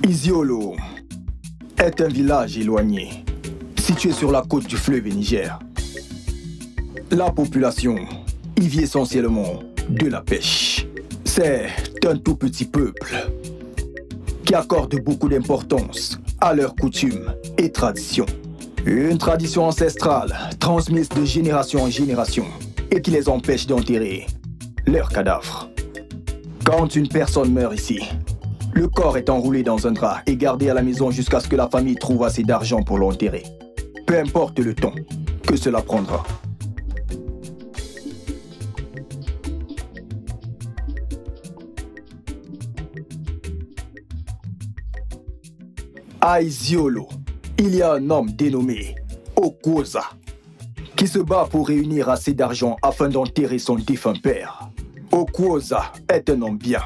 Isiolo est un village éloigné, situé sur la côte du fleuve Niger. La population y vit essentiellement de la pêche. C'est un tout petit peuple qui accorde beaucoup d'importance à leurs coutumes et traditions. Une tradition ancestrale transmise de génération en génération et qui les empêche d'enterrer leurs cadavres. Quand une personne meurt ici, le corps est enroulé dans un drap et gardé à la maison jusqu'à ce que la famille trouve assez d'argent pour l'enterrer. Peu importe le temps que cela prendra. À Isiolo, il y a un homme dénommé Okwoza qui se bat pour réunir assez d'argent afin d'enterrer son défunt père. Okwoza est un homme bien,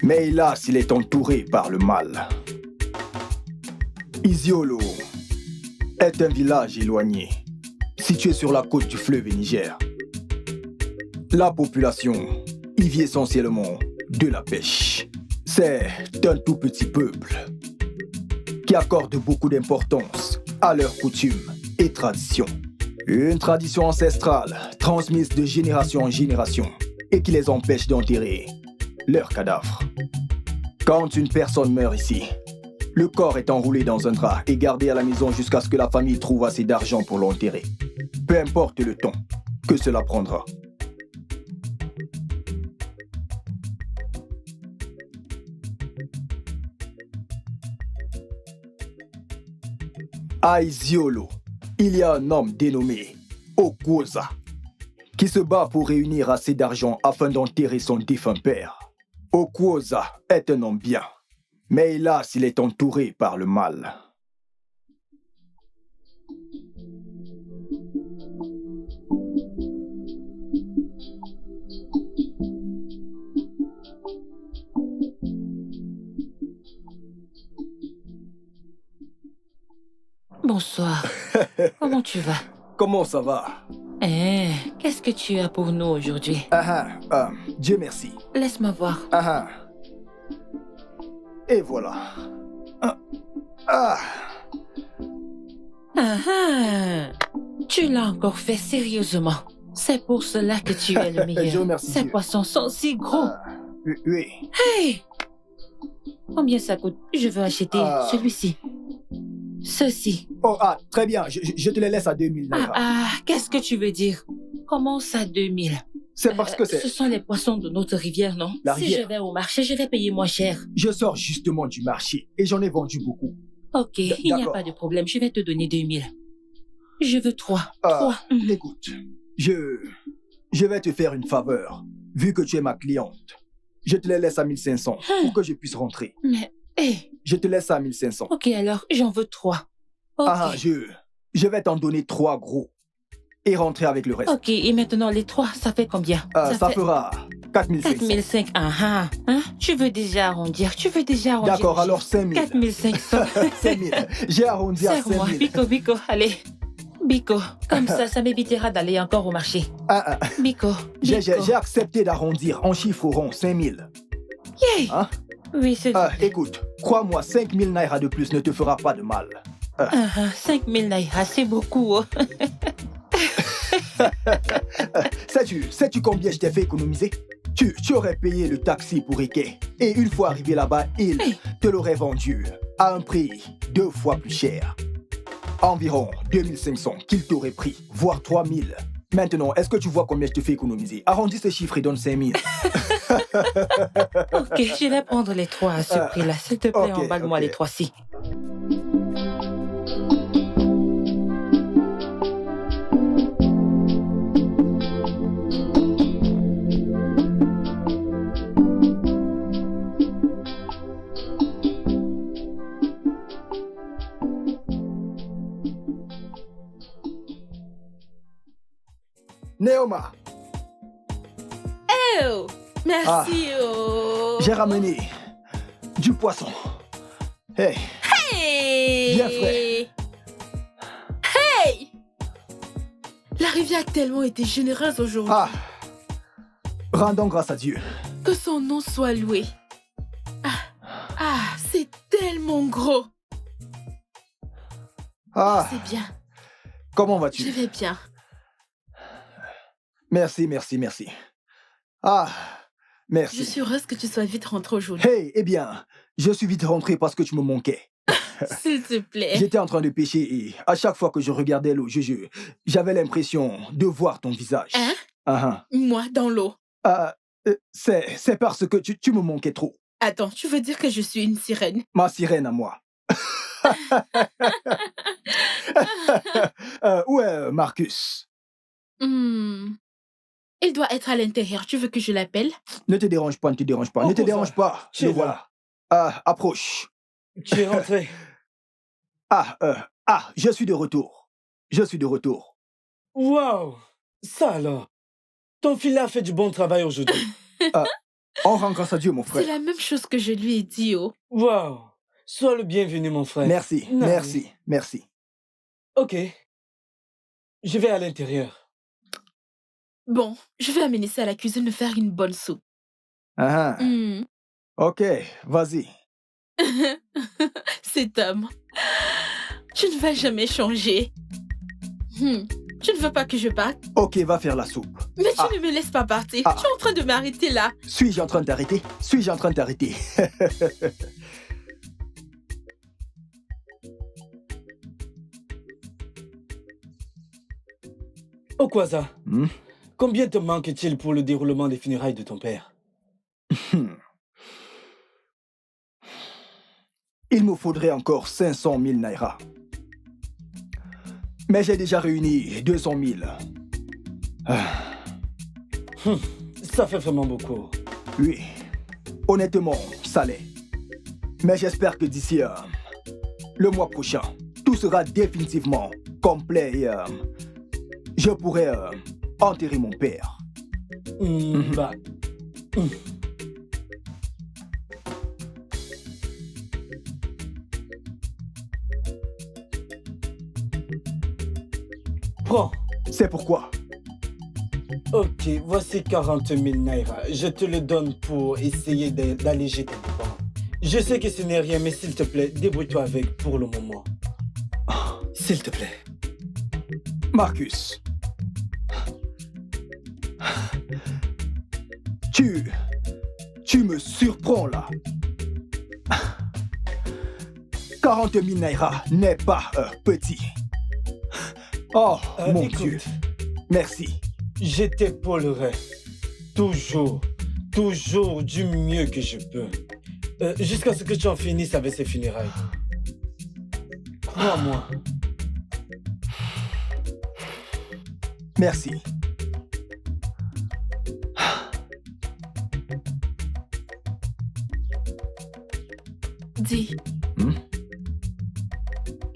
mais hélas, il est entouré par le mal. Isiolo est un village éloigné, situé sur la côte du fleuve Niger. La population y vit essentiellement de la pêche. C'est un tout petit peuple qui accorde beaucoup d'importance à leurs coutumes et traditions. Une tradition ancestrale transmise de génération en génération et qui les empêche d'enterrer leurs cadavres. Quand une personne meurt ici, le corps est enroulé dans un drap et gardé à la maison jusqu'à ce que la famille trouve assez d'argent pour l'enterrer. Peu importe le temps que cela prendra. À Isiolo, il y a un homme dénommé Okwoza qui se bat pour réunir assez d'argent afin d'enterrer son défunt père. Okwoza est un homme bien, mais hélas, il est entouré par le mal. Bonsoir. Comment tu vas? Comment ça va? Qu'est-ce que tu as pour nous aujourd'hui? Dieu merci. Laisse-moi voir. Et voilà. Tu l'as encore fait sérieusement. C'est pour cela que tu es le meilleur. Je remercie Ces Dieu. poissons sont si gros. Oui. Hey! Combien ça coûte? Je veux acheter celui-ci. Ceci. Très bien. Je te les laisse à 2000 naira. Qu'est-ce que tu veux dire? Comment ça 2000? C'est parce que c'est... Ce sont les poissons de notre rivière, non? La Si rivière. je vais au marché, je vais payer moins cher. Je sors justement du marché et j'en ai vendu beaucoup. Ok, il n'y a d'accord. pas de problème. Je vais te donner 2000. Je veux 3. Écoute, je vais te faire une faveur. Vu que tu es ma cliente, je te les laisse à 1500 pour que je puisse rentrer. Mais, Je te laisse à 1500. ok, alors, j'en veux 3. Ok. Je vais t'en donner 3 gros et rentrer avec le reste. Ok, et maintenant, les 3, ça fait combien? Ça fera 4500. 4500, Hein? Tu veux déjà arrondir? D'accord, alors 5000. 4500. 5000. J'ai arrondi à Serre-moi, 5000. Biko, allez. Biko, comme ça m'évitera d'aller encore au marché. Biko. J'ai accepté d'arrondir en chiffre rond 5000. Yeah. Hein? Oui, c'est... Écoute, crois-moi, 5000 naira de plus ne te fera pas de mal. 5000 naira, c'est beaucoup. Oh. Sais-tu combien je t'ai fait économiser? Tu aurais payé le taxi pour Ike. Et une fois arrivé là-bas, il te l'aurait vendu à un prix 2 fois plus cher. Environ 2500 qu'il t'aurait pris, voire 3000. Maintenant, est-ce que tu vois combien je te fais économiser? Arrondis ce chiffre et donne 5000. Ok, je vais prendre les 3 à ce prix-là. S'il te plaît, emballe-moi les 3-ci. Neoma, Oh, merci. j'ai ramené du poisson. Hey, bien frais. Hey! La rivière a tellement été généreuse aujourd'hui. Rendons grâce à Dieu. Que son nom soit loué. C'est tellement gros. Ah, C'est bien. comment Je vas-tu? vais bien. Merci, merci, merci. Ah, Je merci. suis heureuse que tu sois vite rentré aujourd'hui. Hey, eh bien, je suis vite rentré parce que tu me manquais. S'il te plaît. J'étais en train de pêcher et à chaque fois que je regardais l'eau, j'avais l'impression de voir ton visage. Hein? Ah, Moi, dans l'eau. c'est parce que tu me manquais trop. Attends, tu veux dire que je suis une sirène? Ma sirène à moi. Où est Marcus? Hmm. Il doit être à l'intérieur. Tu veux que je l'appelle? Ne te dérange pas, ne te dérange pas. Oh, Ne te cousin, dérange pas. tu Le es là. voilà. Approche. Tu es rentré. Je suis de retour. Je suis de retour. Waouh! Ça alors. Ton fils a fait du bon travail aujourd'hui. On rend grâce à Dieu, mon C'est frère. la même chose que je lui ai dit, oh. Waouh! Sois le bienvenu, mon frère. Merci, Non, merci, merci. Ok. Je vais à l'intérieur. Bon, je vais amener ça à la cuisine me faire une bonne soupe. Hmm. Ok, vas-y. Cet homme. Tu ne vas jamais changer. Tu ne veux pas que je parte? Ok, va faire la soupe. Mais tu ne me laisses pas partir. Ah. Tu es en train de m'arrêter là. Suis-je en train de t'arrêter? Suis-je en train de t'arrêter? Okwaza, Hmm? combien te manque-t-il pour le déroulement des funérailles de ton père? Il me faudrait encore 500 000 naira. Mais j'ai déjà réuni 200 000. Ça fait vraiment beaucoup. Oui, honnêtement, ça l'est. Mais j'espère que d'ici le mois prochain, tout sera définitivement complet et je pourrai enterrer mon père. Bah. Prends. C'est pourquoi. Ok, voici 40 000 naira. Je te le donne pour essayer d'alléger tes dépenses. Je sais que ce n'est rien, mais s'il te plaît, débrouille-toi avec pour le moment. S'il te plaît. Marcus. Tu me surprends là. 40 000 naira n'est pas petit. Oh, mon écoute, Dieu. Merci. je t'épaulerai. Toujours, toujours du mieux que je peux. Jusqu'à ce que tu en finisses avec ces funérailles. Crois-moi. Merci. Dis. Hmm?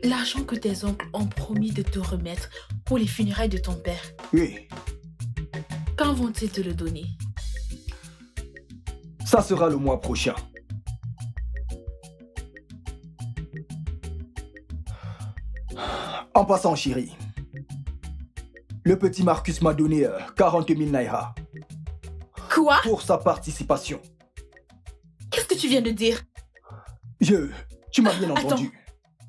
L'argent que tes oncles ont promis de te remettre pour les funérailles de ton père, Oui, quand vont-ils te le donner? ça sera le mois prochain. En passant, chérie, le petit Marcus m'a donné 40 000 naira Quoi? pour sa participation. Qu'est-ce que tu viens de dire? Tu m'as bien Attends. entendu.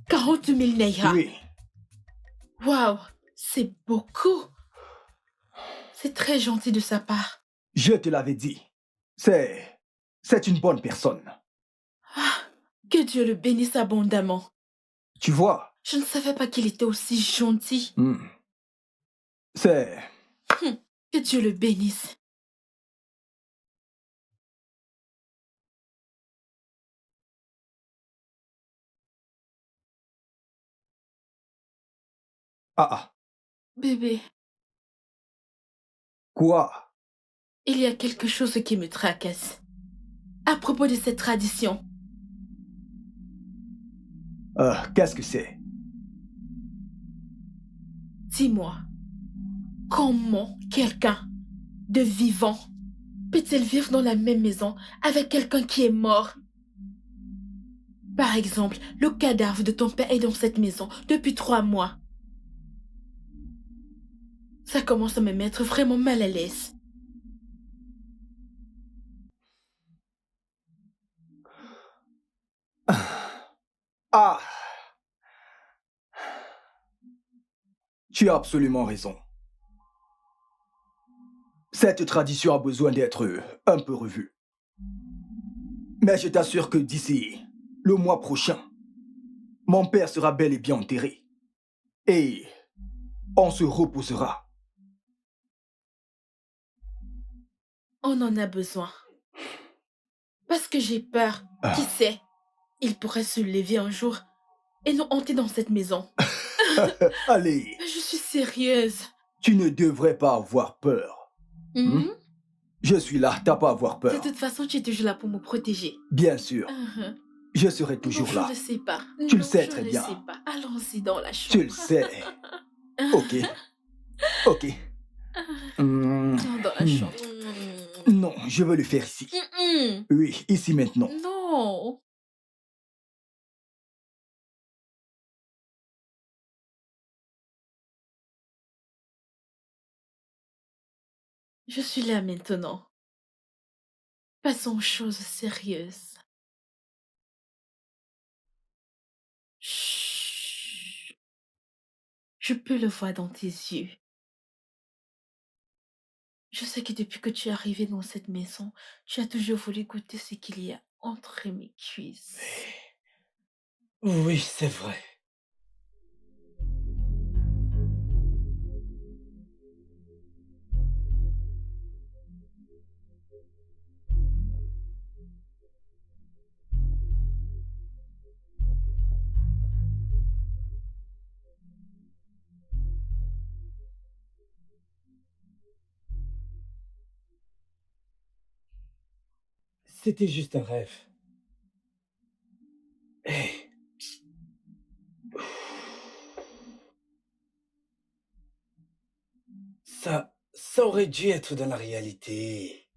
40 000 naira. Oui, Waouh, c'est beaucoup. C'est très gentil de sa part. je te l'avais dit. C'est une bonne personne. Ah, que Dieu le bénisse abondamment. Tu vois, Je ne savais pas qu'il était aussi gentil. c'est... Que Dieu le bénisse. Bébé, Quoi? il y a quelque chose qui me tracasse. À propos de cette tradition. Qu'est-ce que c'est? Dis-moi, comment quelqu'un de vivant peut-il vivre dans la même maison avec quelqu'un qui est mort? Par exemple, le cadavre de ton père est dans cette maison depuis 3 mois. Ça commence à me mettre vraiment mal à l'aise. Ah, tu as absolument raison. Cette tradition a besoin d'être un peu revue. Mais je t'assure que d'ici le mois prochain, mon père sera bel et bien enterré. Et on se reposera. On en a besoin. Parce que j'ai peur. Qui sait, il pourrait se lever un jour et nous hanter dans cette maison. Allez, Je suis sérieuse. tu ne devrais pas avoir peur. Mhm. Je suis là, t'as pas à avoir De peur. toute façon, tu es toujours là pour me protéger. Bien sûr, Mhm. je serai Non, toujours je là. ne sais pas. Tu le Non, sais je très ne bien. sais pas. Allons-y dans la chambre. Tu le sais. Ok. Ok. Non, dans la chambre. Non, je veux le faire ici. Oui, ici maintenant. Non. Je suis là maintenant. Passons aux choses sérieuses. Chut. Je peux le voir dans tes yeux. Je sais que depuis que tu es arrivé dans cette maison, tu as toujours voulu goûter ce qu'il y a entre mes cuisses. Oui, c'est vrai. C'était juste un rêve. Hey. Ça aurait dû être dans la réalité.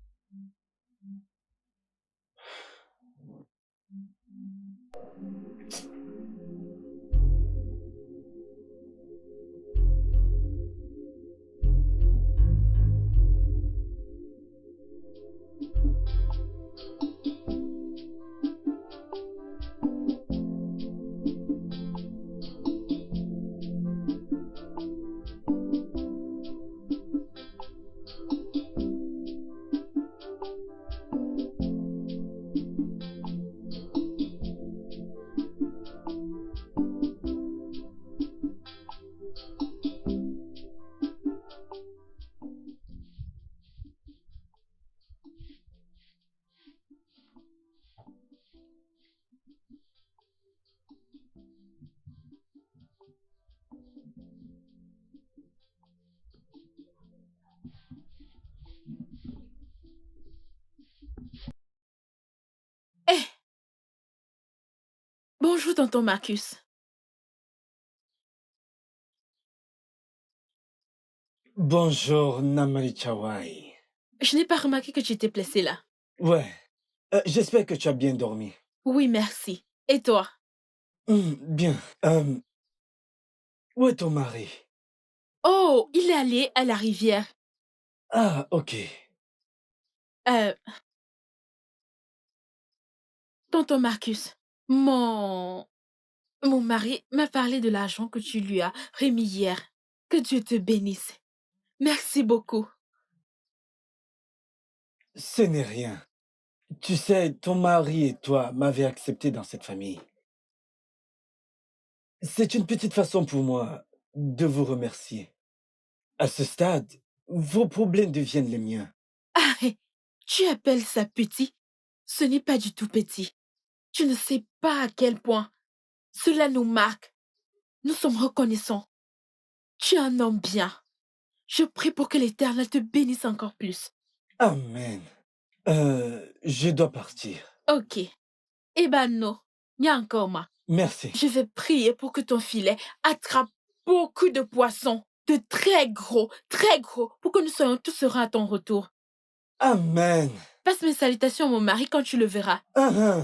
Eh, bonjour, tonton Marcus. Bonjour, Namari Chawai. Je n'ai pas remarqué que tu étais placé là. Ouais. J'espère que tu as bien dormi. Oui, merci. Et toi? Bien. Où est ton mari? Oh, il est allé à la rivière. Ah, ok. Euh, tonton Marcus, mon mari m'a parlé de l'argent que tu lui as remis hier. Que Dieu te bénisse. Merci beaucoup. Ce n'est rien. Tu sais, ton mari et toi m'avez accepté dans cette famille. C'est une petite façon pour moi de vous remercier. À ce stade, vos problèmes deviennent les miens. Ah, tu appelles ça petit? Ce n'est pas du tout petit. Tu ne sais pas à quel point cela nous marque. Nous sommes reconnaissants. Tu es un homme bien. Je prie pour que l'Éternel te bénisse encore plus. Amen. Je dois partir. Ok. Eh ben non, Nyankoma. Merci. Je vais prier pour que ton filet attrape beaucoup de poissons, de très gros, pour que nous soyons tous sereins à ton retour. Amen. Passe mes salutations à mon mari quand tu le verras. Ah,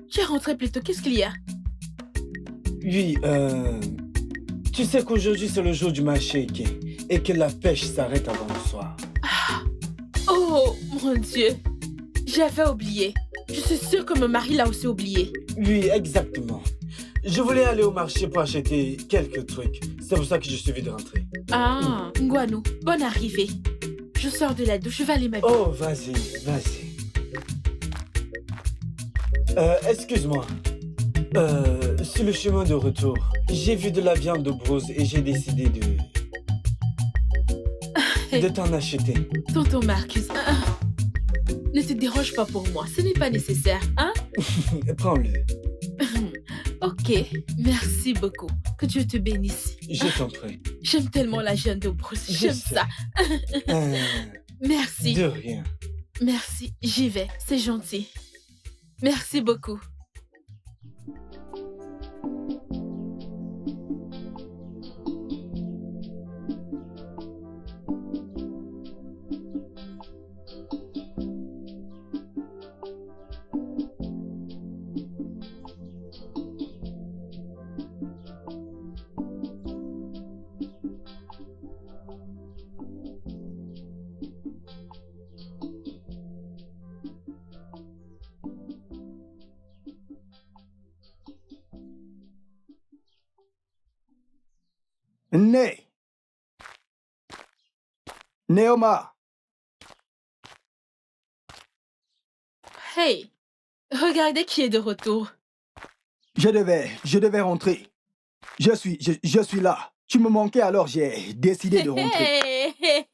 Tu es rentré plus tôt, qu'est-ce qu'il y a? Oui, tu sais qu'aujourd'hui c'est le jour du marché et que la pêche s'arrête avant le soir. Oh, mon Dieu. J'avais oublié. Je suis sûre que mon mari l'a aussi oublié. Oui, exactement. Je voulais aller au marché pour acheter quelques trucs. C'est pour ça que je suis vite rentré. Ah, Ngwanou, bonne arrivée. Je sors de la douche, je vais aller m'habiller. Oh, vas-y, vas-y. Excuse-moi. Sur le chemin de retour, j'ai vu de la viande de brousse et j'ai décidé de t'en acheter. Tonton Marcus, ne te dérange pas pour moi, ce n'est pas nécessaire, hein? Prends-le. Ok, merci beaucoup. Que Dieu te bénisse. Je t'en prie. J'aime tellement la viande de brousse, j'aime ça. Merci. De rien. Merci, j'y vais, c'est gentil. Merci beaucoup. Neoma, Hey, regardez qui est de retour. je devais rentrer. Je suis là. Tu me manquais alors j'ai décidé de rentrer.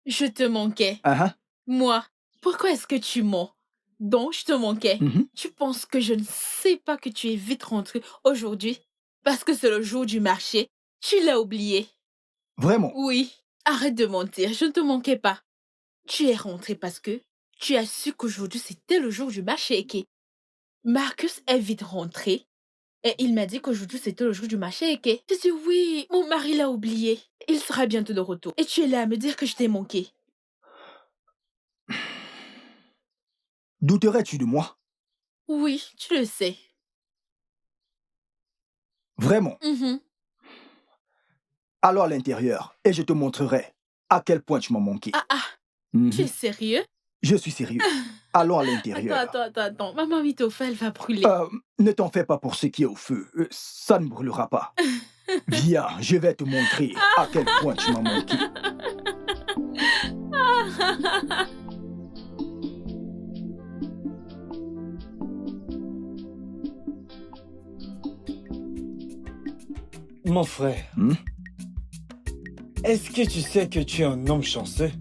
Je te manquais. Uh-huh. Moi, pourquoi est-ce que tu mens? Donc, je te manquais. Mhm. Tu penses que je ne sais pas que tu es vite rentré aujourd'hui parce que c'est le jour du marché? Tu l'as oublié. Vraiment? Oui, arrête de mentir, je ne te manquais pas. Tu es rentré parce que tu as su qu'aujourd'hui c'était le jour du marché, Eke. Marcus est vite rentré et il m'a dit qu'aujourd'hui c'était le jour du marché, Eke. J'ai dit oui, mon mari l'a oublié. Il sera bientôt de retour. Et tu es là à me dire que je t'ai manqué. Douterais-tu de moi? Oui, tu le sais. Vraiment? Mhm. Allons à l'intérieur et je te montrerai à quel point tu m'as manqué. Tu es sérieux? Je suis sérieux. Allons à l'intérieur. Attends. Maman Mitofa, elle va brûler. Ne t'en fais pas pour ce qui est au feu. Ça ne brûlera pas. Viens, je vais te montrer à quel point tu m'as manqué. Mon frère, est-ce que tu sais que tu es un homme chanceux?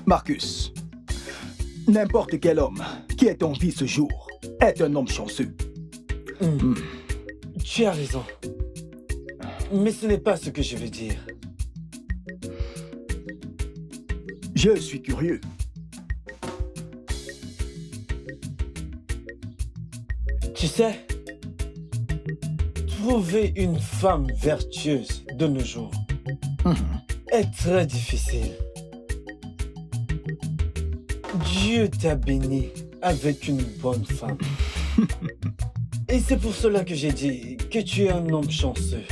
Marcus, n'importe quel homme qui est en vie ce jour est un homme chanceux. Tu as raison. Mais ce n'est pas ce que je veux dire. Je suis curieux. Tu sais, trouver une femme vertueuse de nos jours est très difficile. Dieu t'a béni avec une bonne femme. Et c'est pour cela que j'ai dit que tu es un homme chanceux.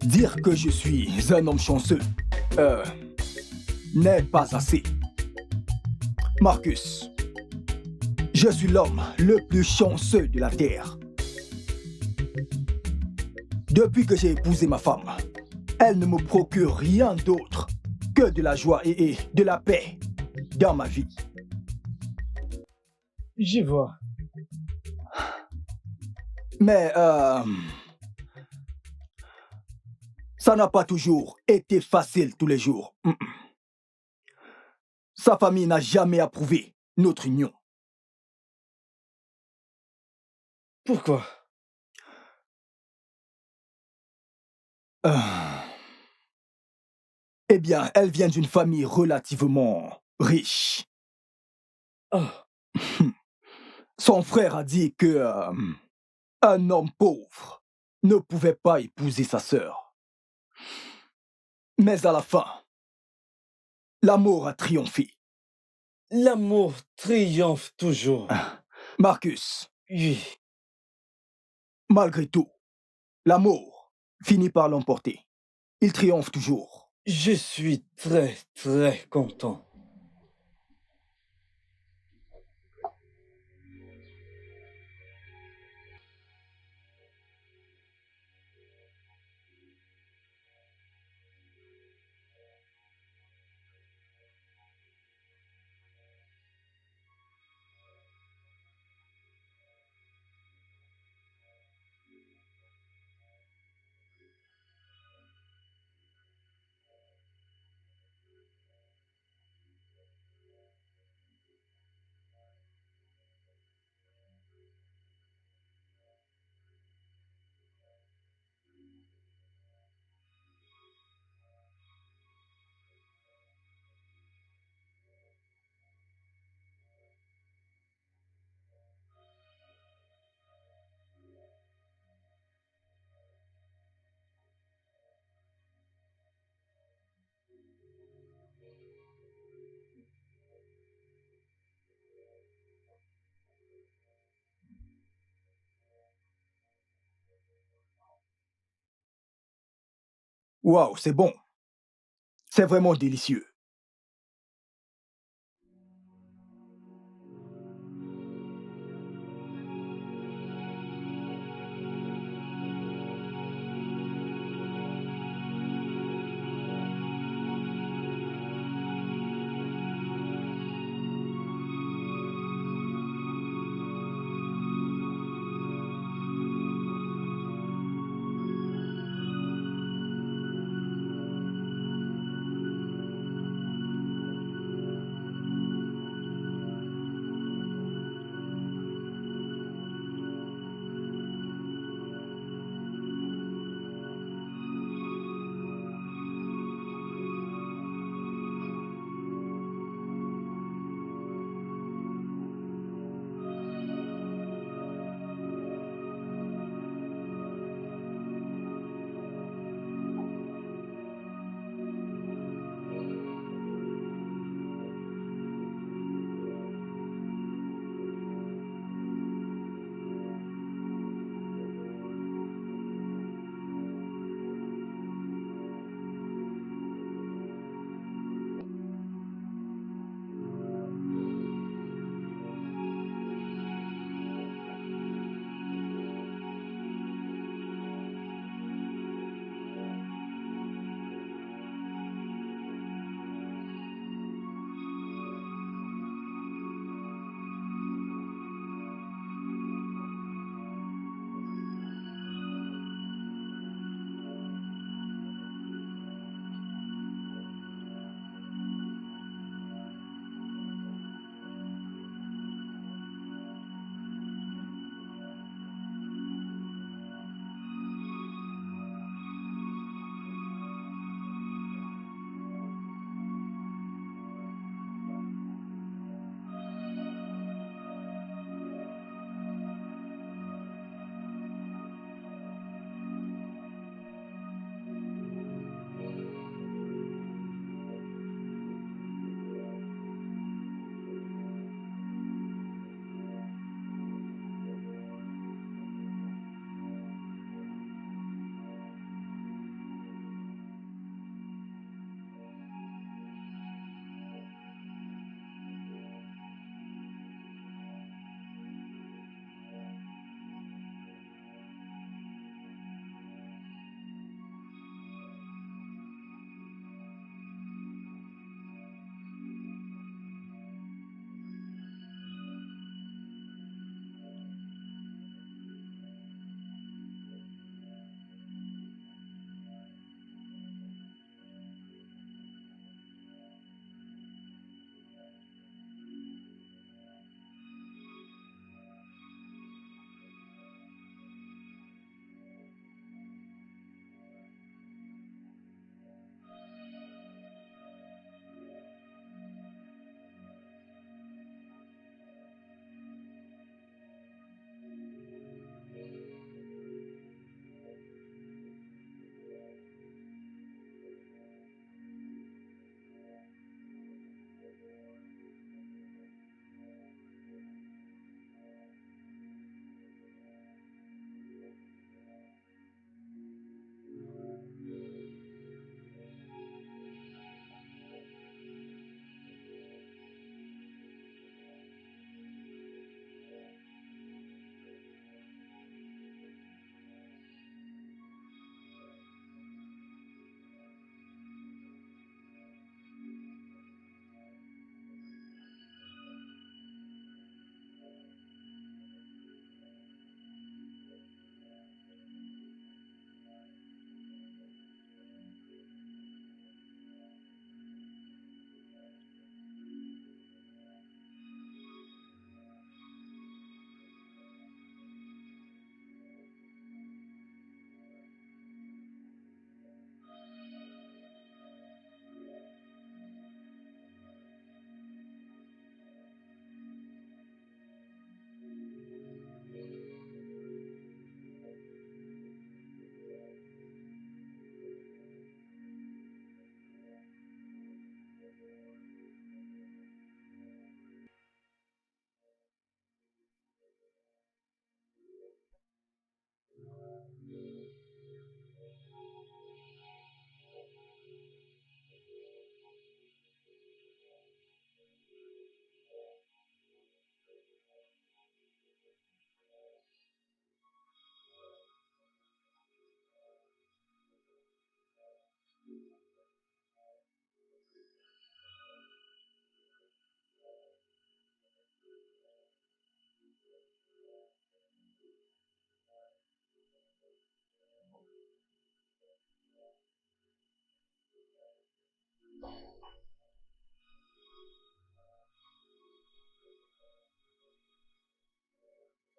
Dire que je suis un homme chanceux n'est pas assez. Marcus, je suis l'homme le plus chanceux de la Terre. Depuis que j'ai épousé ma femme, elle ne me procure rien d'autre que de la joie et de la paix dans ma vie. J'y vois. Mais ça n'a pas toujours été facile tous les jours. Sa famille n'a jamais approuvé notre union. Pourquoi? Eh bien, elle vient d'une famille relativement riche. Oh. Son frère a dit que un homme pauvre ne pouvait pas épouser sa sœur. Mais à la fin, l'amour a triomphé. L'amour triomphe toujours. Marcus, Oui. malgré tout, l'amour finit par l'emporter. Il triomphe toujours. Je suis très, très content. Waouh, c'est bon. C'est vraiment délicieux.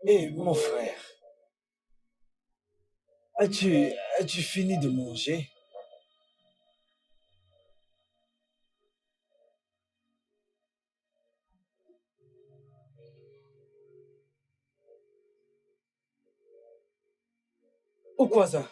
Eh, mon frère, as-tu fini de manger? Ou quoi ça?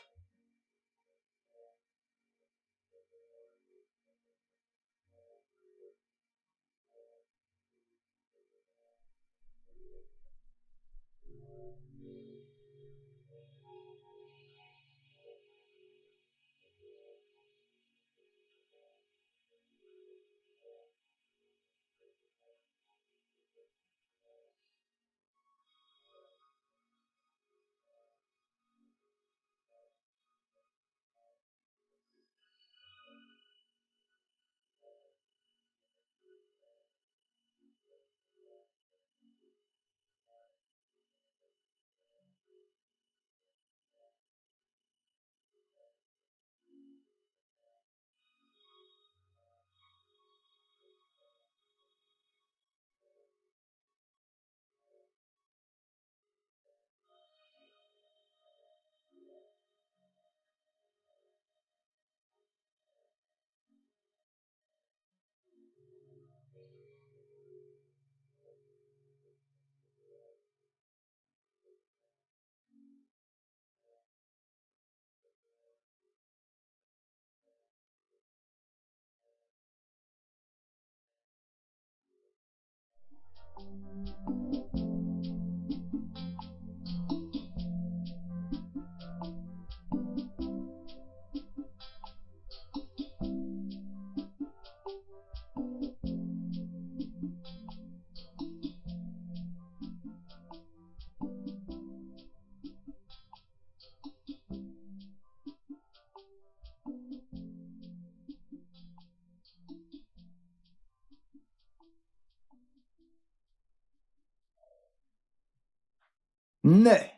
Né,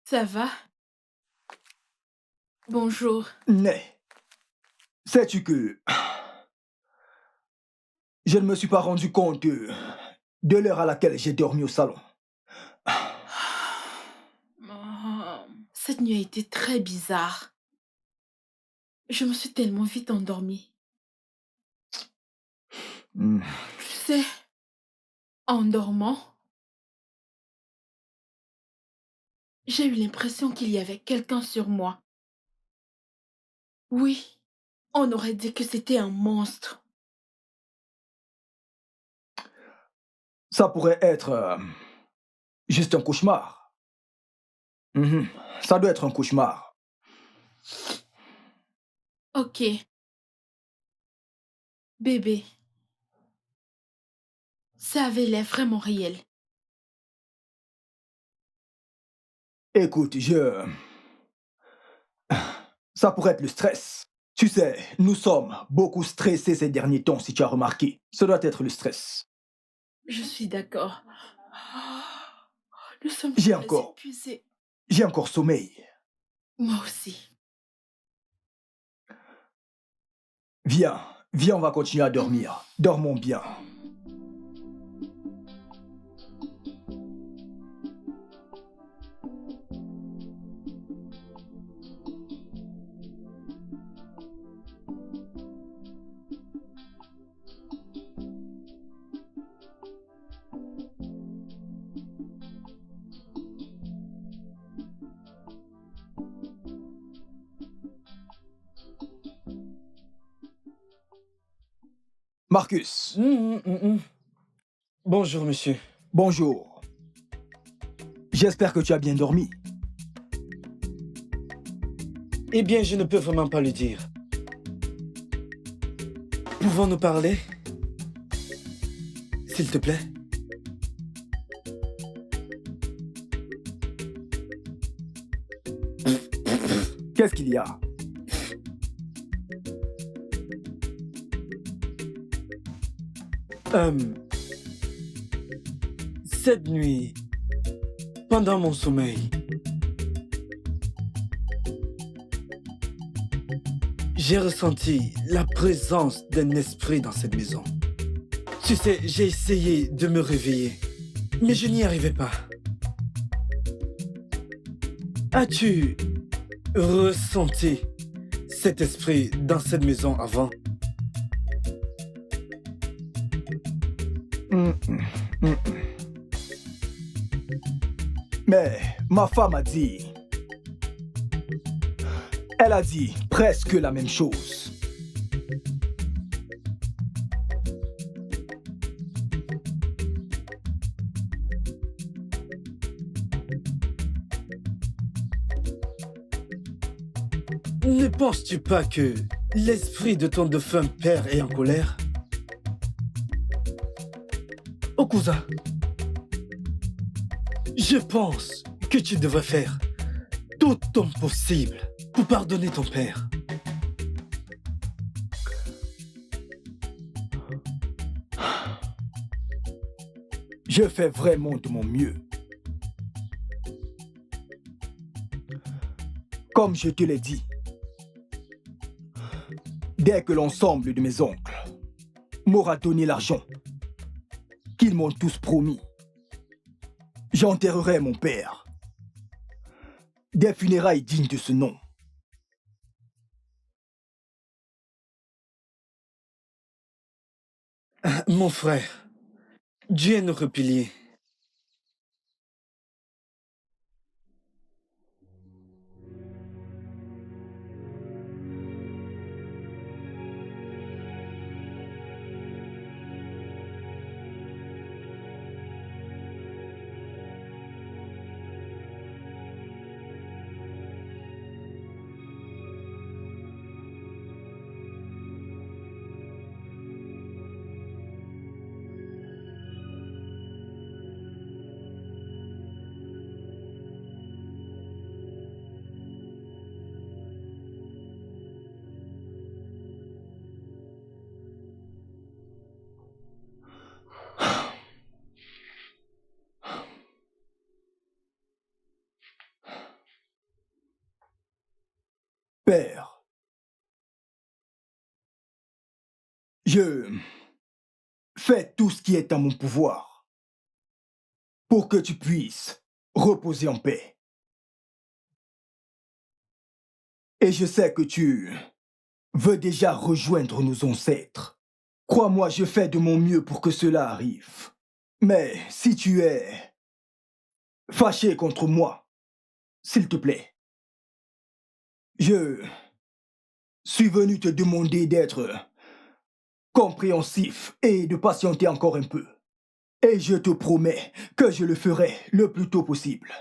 Ça va? Bonjour. Né, sais-tu que je ne me suis pas rendu compte de l'heure à laquelle j'ai dormi au salon. Oh, cette nuit a été très bizarre. Je me suis tellement vite endormie. Hmm. Tu sais, en dormant, j'ai eu l'impression qu'il y avait quelqu'un sur moi. Oui, on aurait dit que c'était un monstre. Ça pourrait être juste un cauchemar. Mhm. Ça doit être un cauchemar. Ok. Bébé, ça avait l'air vraiment réel. Écoute, ça pourrait être le stress. Tu sais, nous sommes beaucoup stressés ces derniers temps, si tu as remarqué. Ça doit être le stress. Je suis d'accord. Nous sommes J'ai très encore épuisés. sommeil. Moi aussi. Viens, on va continuer à dormir. Dormons bien. Marcus, Bonjour, monsieur. bonjour. J'espère que tu as bien dormi. Eh bien, je ne peux vraiment pas le dire. Pouvons-nous parler? S'il te plaît? Qu'est-ce qu'il y a? Cette nuit, pendant mon sommeil, J'ai ressenti la présence d'un esprit dans cette maison. Tu sais, j'ai essayé de me réveiller, mais je n'y arrivais pas. As-tu ressenti cet esprit dans cette maison avant? Mais ma femme a dit... Elle a dit presque la même chose. Ne penses-tu pas que l'esprit de ton défunt père est en colère? Okusa, je pense que tu devrais faire tout ton possible pour pardonner ton père. Je fais vraiment de mon mieux. Comme je te l'ai dit, dès que l'ensemble de mes oncles m'aura donné l'argent qu'ils m'ont tous promis, j'enterrerai mon père. Des funérailles dignes de ce nom. Mon frère, Dieu est notre pilier. Père, je fais tout ce qui est en mon pouvoir pour que tu puisses reposer en paix. Et je sais que tu veux déjà rejoindre nos ancêtres. Crois-moi, je fais de mon mieux pour que cela arrive. Mais si tu es fâché contre moi, s'il te plaît, je suis venu te demander d'être compréhensif et de patienter encore un peu. Et je te promets que je le ferai le plus tôt possible.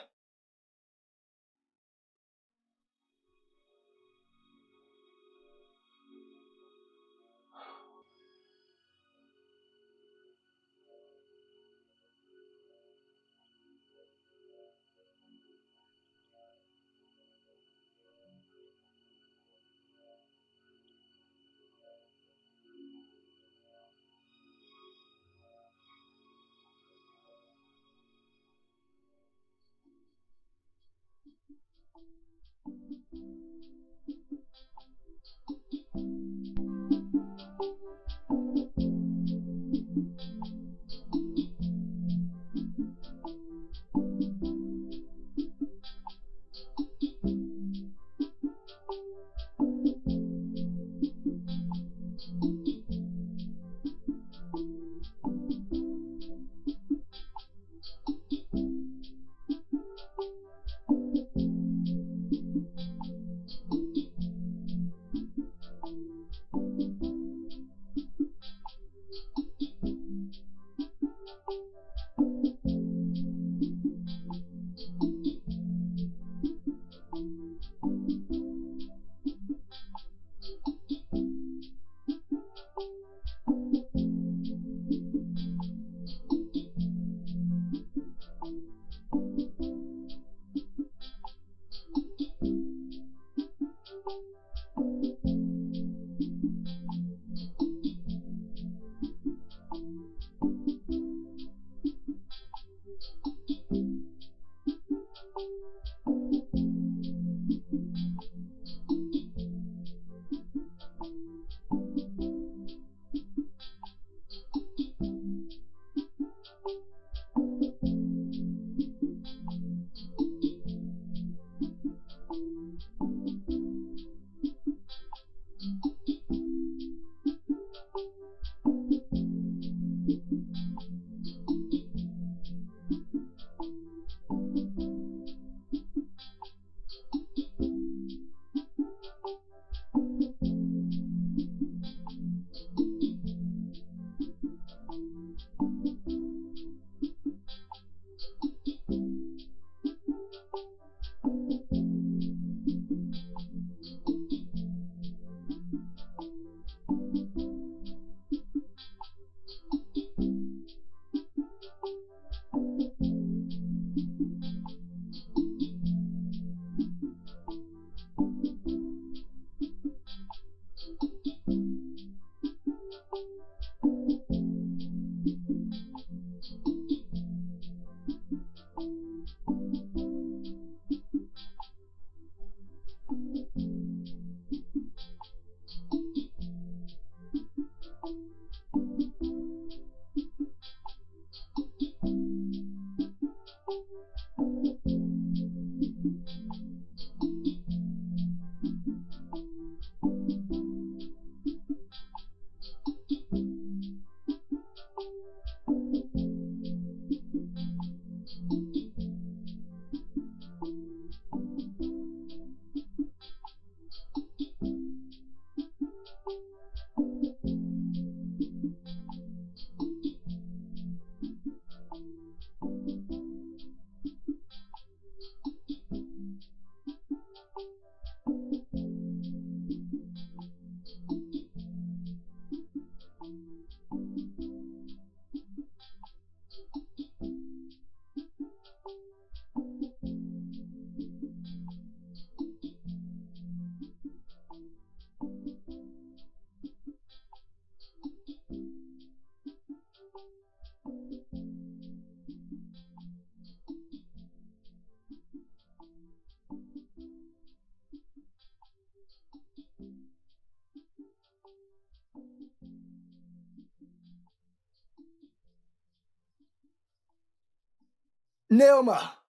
Neoma!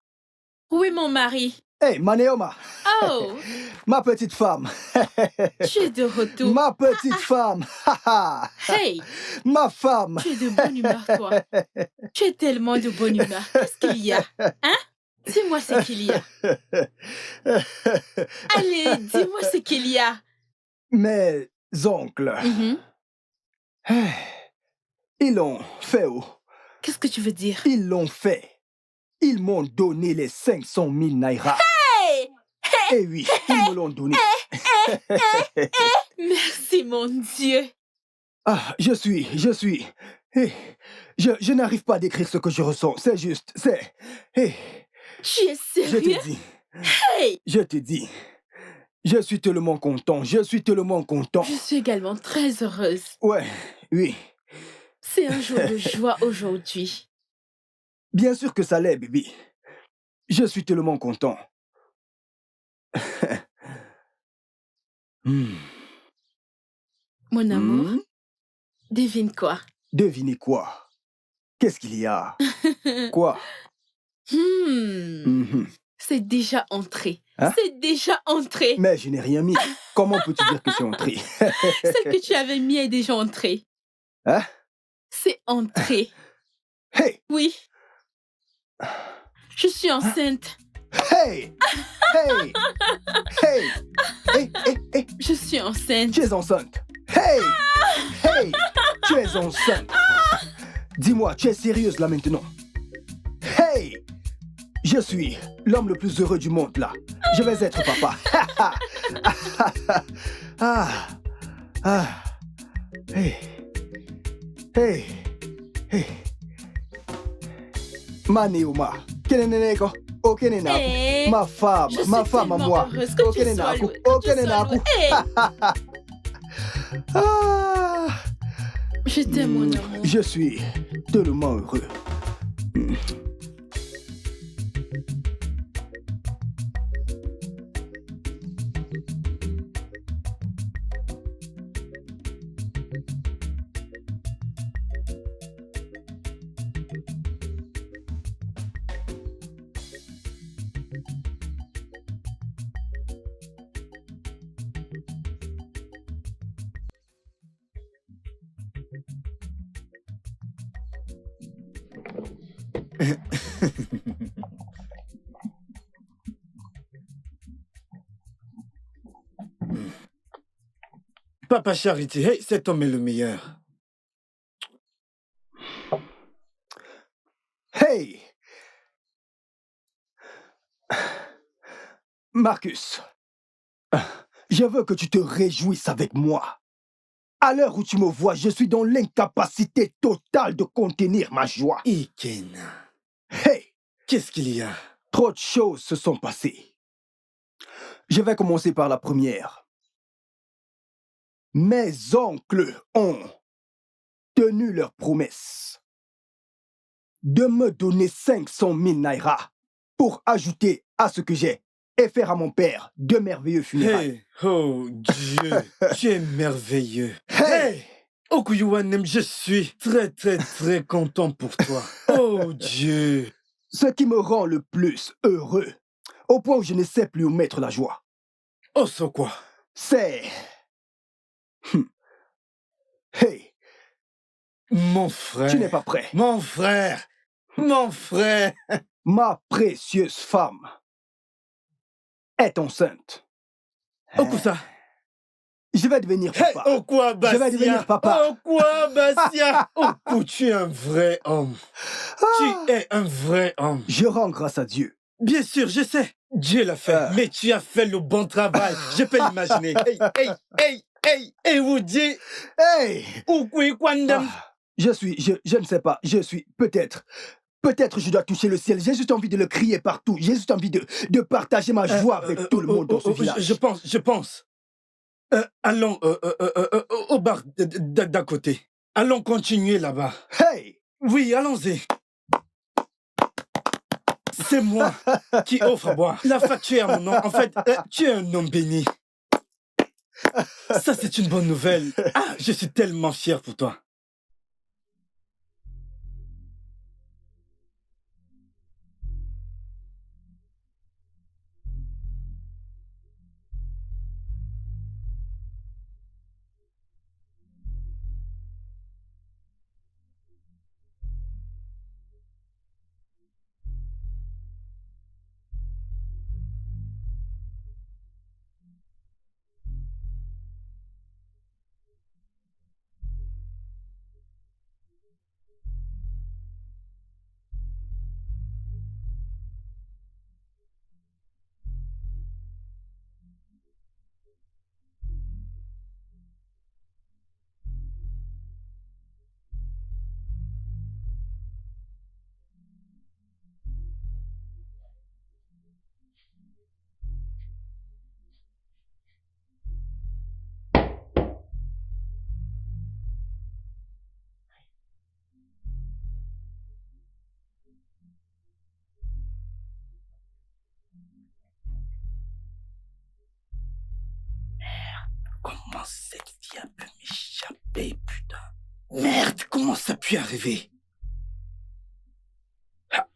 Oui, mon mari. Hey, ma Neoma! Oh, Ma petite femme! tu es de retour. Ma petite femme! Hey, Ma femme! tu es de bonne humeur, toi. Tu es tellement de bonne humeur. Qu'est-ce qu'il y a? Hein? Dis-moi ce qu'il y a. Allez, dis-moi ce qu'il y a. Mes oncles, Mhm. ils l'ont fait où? Qu'est-ce que tu veux dire? Ils l'ont fait. Ils m'ont donné les 500 000 naira. Hey! Eh oui, ils me l'ont donné. Merci, mon Dieu. Ah, je suis... Je n'arrive pas à décrire ce que je ressens. C'est juste, c'est... Tu es Je sérieux? te dis, Hey! je te dis. Je suis tellement content, je suis tellement content. Je suis également très heureuse. Ouais, oui. C'est un jour de joie aujourd'hui. Bien sûr que ça l'est, bébé. Je suis tellement content. Hmm. Mon amour, Hmm? devine quoi? Devinez quoi? Qu'est-ce qu'il y a? Quoi? Mhm. C'est déjà entré. Hein? C'est déjà entré. Mais je n'ai rien mis. Comment peux-tu dire que c'est entré? Celle que tu avais mis est déjà entrée. Hein? C'est entré. Hey! Oui. Je suis enceinte. Hey! Hey! Hey! Hey! Hey! Hey! Je suis enceinte. Tu es enceinte! Hey! Hey! Tu es enceinte! Dis-moi, tu es sérieuse là maintenant? Hey! Je suis l'homme le plus heureux du monde là. Je vais être papa. Ah! Ah! Hey! Hey! Hey! Ma Neoma, keneneko, okenenaku, Hey, ma femme je suis à tellement moi, heureuse que tu sois okenenaku, loin, que tu sois okenenaku. loin. Hey, Ah, je t'aime, mon amour. je suis tellement heureux. Papa Charity, hey, cet homme est le meilleur. Hey! Marcus, je veux que tu te réjouisses avec moi. À l'heure où tu me vois, je suis dans l'incapacité totale de contenir ma joie. Iken, Hey! qu'est-ce qu'il y a? Trop de choses se sont passées. Je vais commencer par la première. Mes oncles ont tenu leur promesse de me donner 500 000 naira pour ajouter à ce que j'ai et faire à mon père de merveilleux funérailles. Hey, oh Dieu, tu es merveilleux. Hey! Okuyuanem, je suis très content pour toi. Oh Dieu. Ce qui me rend le plus heureux, au point où je ne sais plus où mettre la joie, Oh, c'est quoi? c'est... Hey, Mon frère. tu n'es pas prêt. Mon frère. Mon frère. Ma précieuse femme est enceinte. Okusa. Je vais devenir Hey, papa. Okwa Bassia. Je vais devenir papa. Okwa Bassia. Oku, tu es un vrai homme. Tu es un vrai homme. Je rends grâce à Dieu. Bien sûr, je sais. Dieu l'a fait, mais tu as fait le bon travail. Je peux l'imaginer. Et vous dites, Hey! Oku Kwandam. Je ne sais pas, peut-être je dois toucher le ciel. J'ai juste envie de le crier partout. J'ai juste envie de partager ma joie avec tout le monde dans ce village. Je pense. Allons au bar d'à côté. Allons continuer là-bas. Hey! Oui, allons-y. C'est moi qui offre à boire. La facture à mon nom. En fait, tu es un homme béni. Ça, c'est une bonne nouvelle. Ah, je suis tellement fier pour toi. Comment cette fille a pu m'échapper, putain? Merde, comment ça a pu arriver? Ah.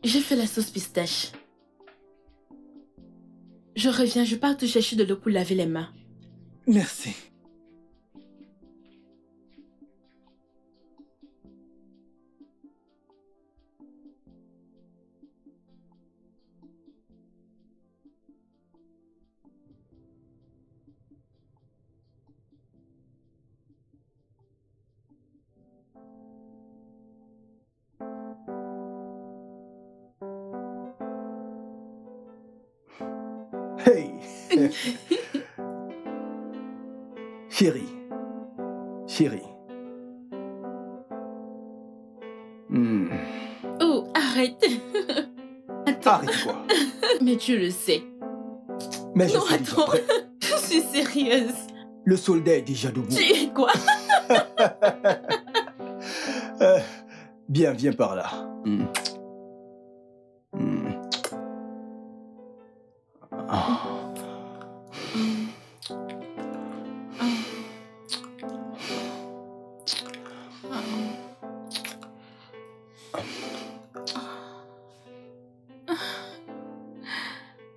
J'ai fait la sauce pistache. Je reviens, je pars te chercher de l'eau pour laver les mains. Merci. Hey! Chérie. Oh, arrête. Attends. Arrête-toi. Mais tu le sais. Mais je Non, suis déjà attends. prêt. Je suis sérieuse. Le soldat est déjà debout. Tu es quoi? Viens par là. Ah.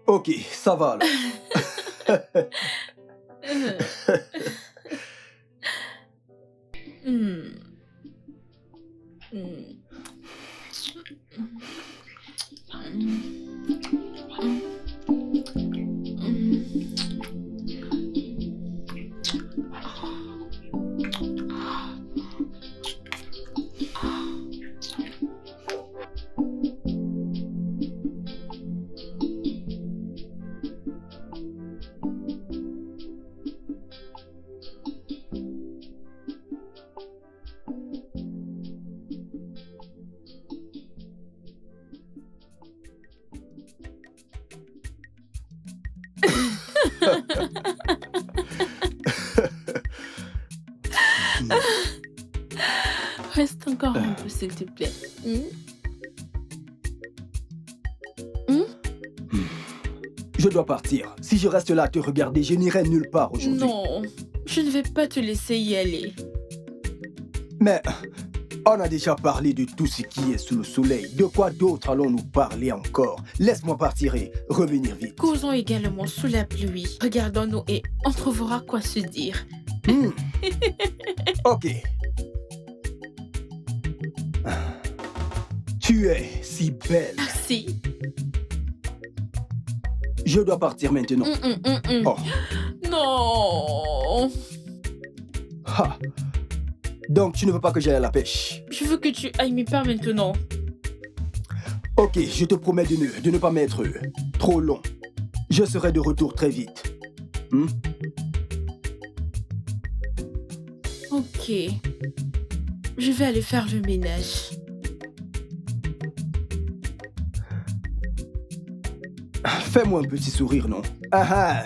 Ok, ça va alors. Hmm. Hmm. Reste encore un peu, s'il te plaît. Je dois partir. Si je reste là à te regarder, je n'irai nulle part aujourd'hui. Non, je ne vais pas te laisser y aller. Mais on a déjà parlé de tout ce qui est sous le soleil. De quoi d'autre allons-nous parler encore? Laisse-moi partir et revenir vite. Causons également sous la pluie. Regardons-nous et on trouvera quoi se dire. Ok. Tu es si belle. Merci. Je dois partir maintenant. Oh. Non. Ha. Donc, tu ne veux pas que j'aille à la pêche? Je veux que tu ailles, mais pas maintenant. Ok, je te promets de ne pas m'être trop long. Je serai de retour très vite. Ok. Je vais aller faire le ménage. Fais-moi un petit sourire, non?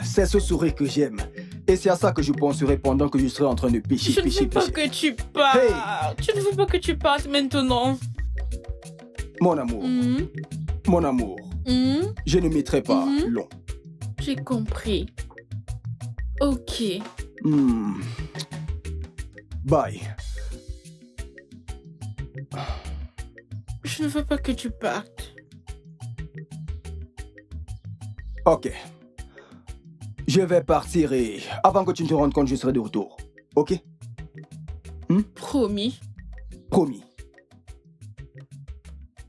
C'est ce sourire que j'aime. Et c'est à ça que je penserai pendant que je serai en train de pêcher, Je ne veux pas que tu partes. Hey. Je ne veux pas que tu partes maintenant. Mon amour, mon amour, je ne mettrai pas long. J'ai compris. Ok. Bye. Je ne veux pas que tu partes. Ok. Je vais partir et avant que tu ne te rendes compte, je serai de retour. Ok? Promis. Promis.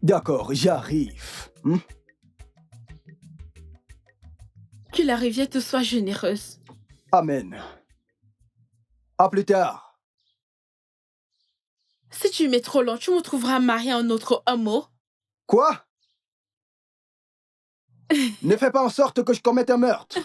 D'accord, j'arrive. Que la rivière te soit généreuse. Amen. À plus tard. Si tu mets trop long, tu me trouveras marié à un autre homme. Quoi? Ne fais pas en sorte que je commette un meurtre.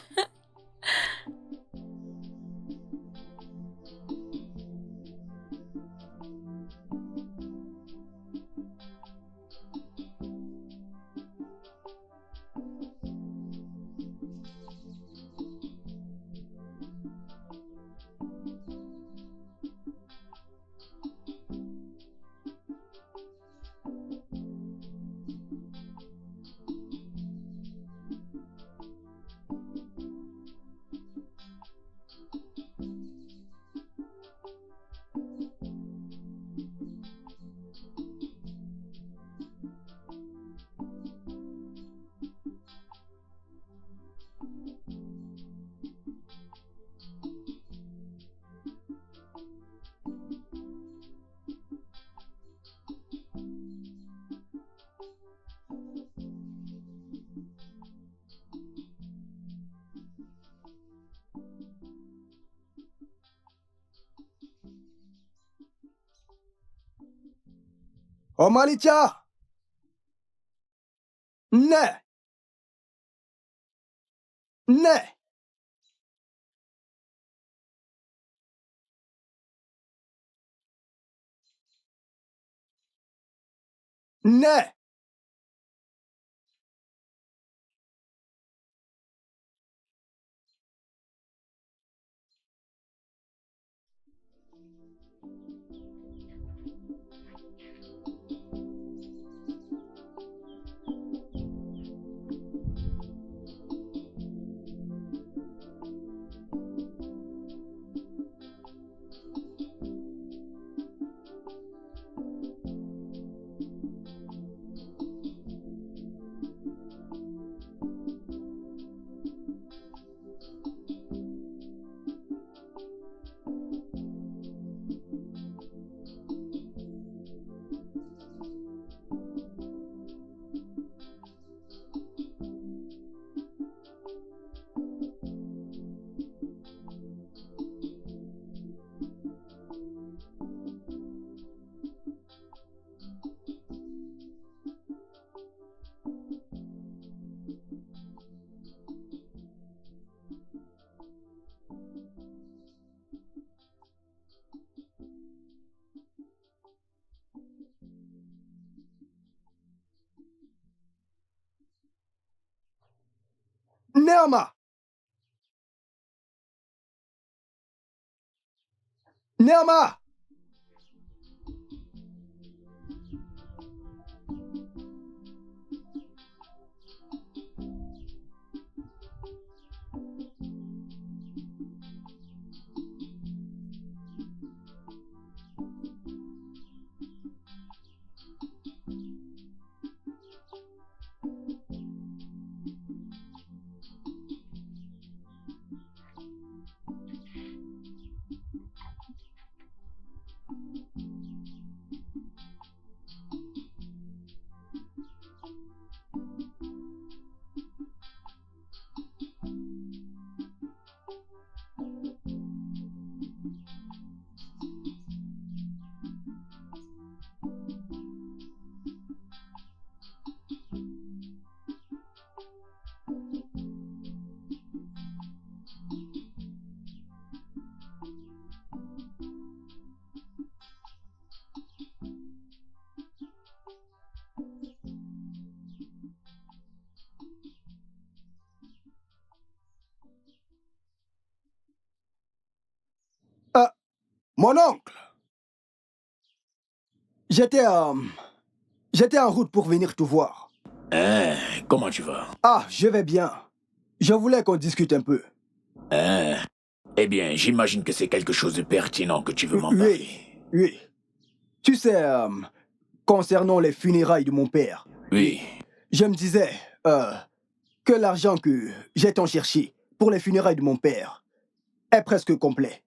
Oh Malitia! Ne! Ne! Ne! Néoma! Néoma! Mon oncle! J'étais en route pour venir te voir. Hein, comment tu vas? Ah, je vais bien. Je voulais qu'on discute un peu. Hein? Eh bien, j'imagine que c'est quelque chose de pertinent que tu veux m'en parler. Oui. Tu sais, concernant les funérailles de mon père. Oui. Je me disais que l'argent que j'ai tant cherché pour les funérailles de mon père est presque complet.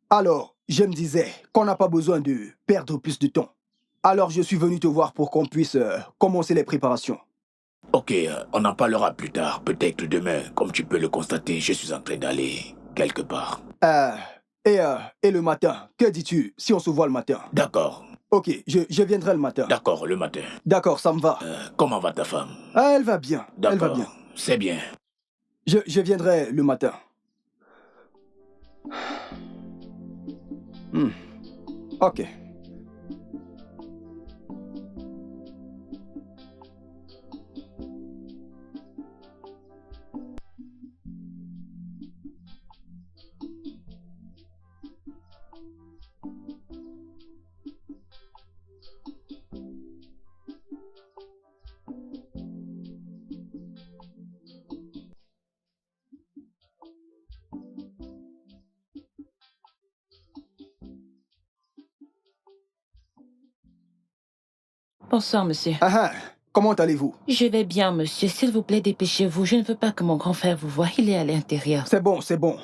Alors, je me disais qu'on n'a pas besoin de perdre plus de temps. Alors, je suis venu te voir pour qu'on puisse commencer les préparations. Ok, on en parlera plus tard. Peut-être demain. Comme tu peux le constater, je suis en train d'aller quelque part. Et le matin, que dis-tu si on se voit le matin? D'accord. Ok, je viendrai le matin. D'accord, le matin. D'accord, ça me va. Comment va ta femme? Ah, elle va bien. Elle va D'accord, bien. c'est bien. Je viendrai le matin. Ok. Bonsoir, monsieur. Comment allez-vous? Je vais bien, monsieur. S'il vous plaît, dépêchez-vous. Je ne veux pas que mon grand frère vous voie. Il est à l'intérieur. C'est bon, c'est bon.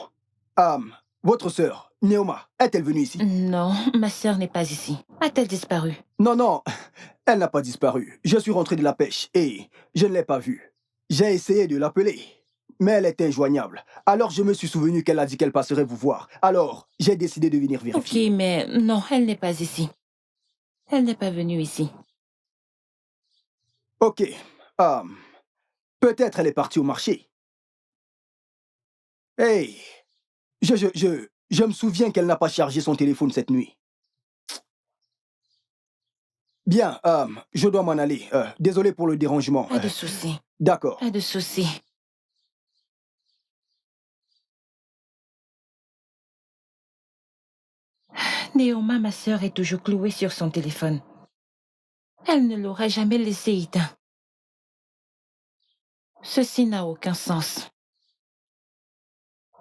Votre sœur, Néoma, est-elle venue ici? Non, ma sœur n'est pas ici. A-t-elle disparu? Non, elle n'a pas disparu. Je suis rentré de la pêche et je ne l'ai pas vue. J'ai essayé de l'appeler, mais elle est injoignable. Alors je me suis souvenu qu'elle a dit qu'elle passerait vous voir. Alors, j'ai décidé de venir vérifier. Ok, mais non, elle n'est pas ici. Elle n'est pas venue ici. Ok. Peut-être elle est partie au marché. Hey, je me souviens qu'elle n'a pas chargé son téléphone cette nuit. Bien, je dois m'en aller. Désolé pour le dérangement. Pas de souci. D'accord. Pas de souci. Néoma, ma sœur, est toujours clouée sur son téléphone. Elle ne l'aurait jamais laissé éteint. Ceci n'a aucun sens.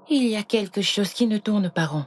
Il y a quelque chose qui ne tourne pas rond.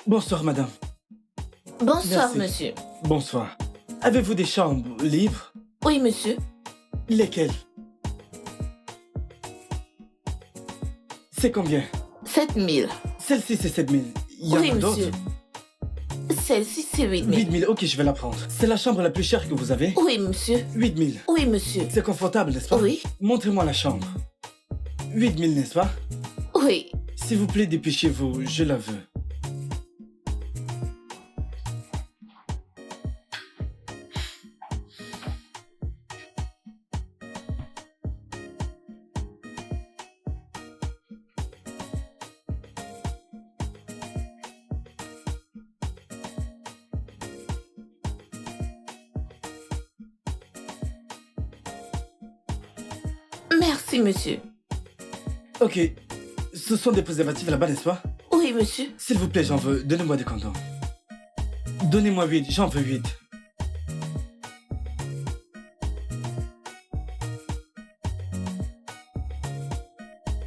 Bonsoir, madame. Bonsoir, Merci. monsieur. Bonsoir. Avez-vous des chambres libres? Oui, monsieur. Lesquelles? C'est combien? 7000. Celle-ci, c'est 7000. Il y en Oui, a d'autres? monsieur. Celle-ci, c'est 8000. 8000, ok, je vais la prendre. C'est la chambre la plus chère que vous avez? Oui, monsieur. 8000. Oui, monsieur. C'est confortable, n'est-ce pas? Oui. Montrez-moi la chambre. 8000, n'est-ce pas? Oui. S'il vous plaît, dépêchez-vous, je la veux. Merci, monsieur. Ok. Ce sont des préservatifs là-bas, n'est-ce pas? Oui, monsieur. S'il vous plaît, j'en veux. Donnez-moi des condoms. Donnez-moi 8, j'en veux 8.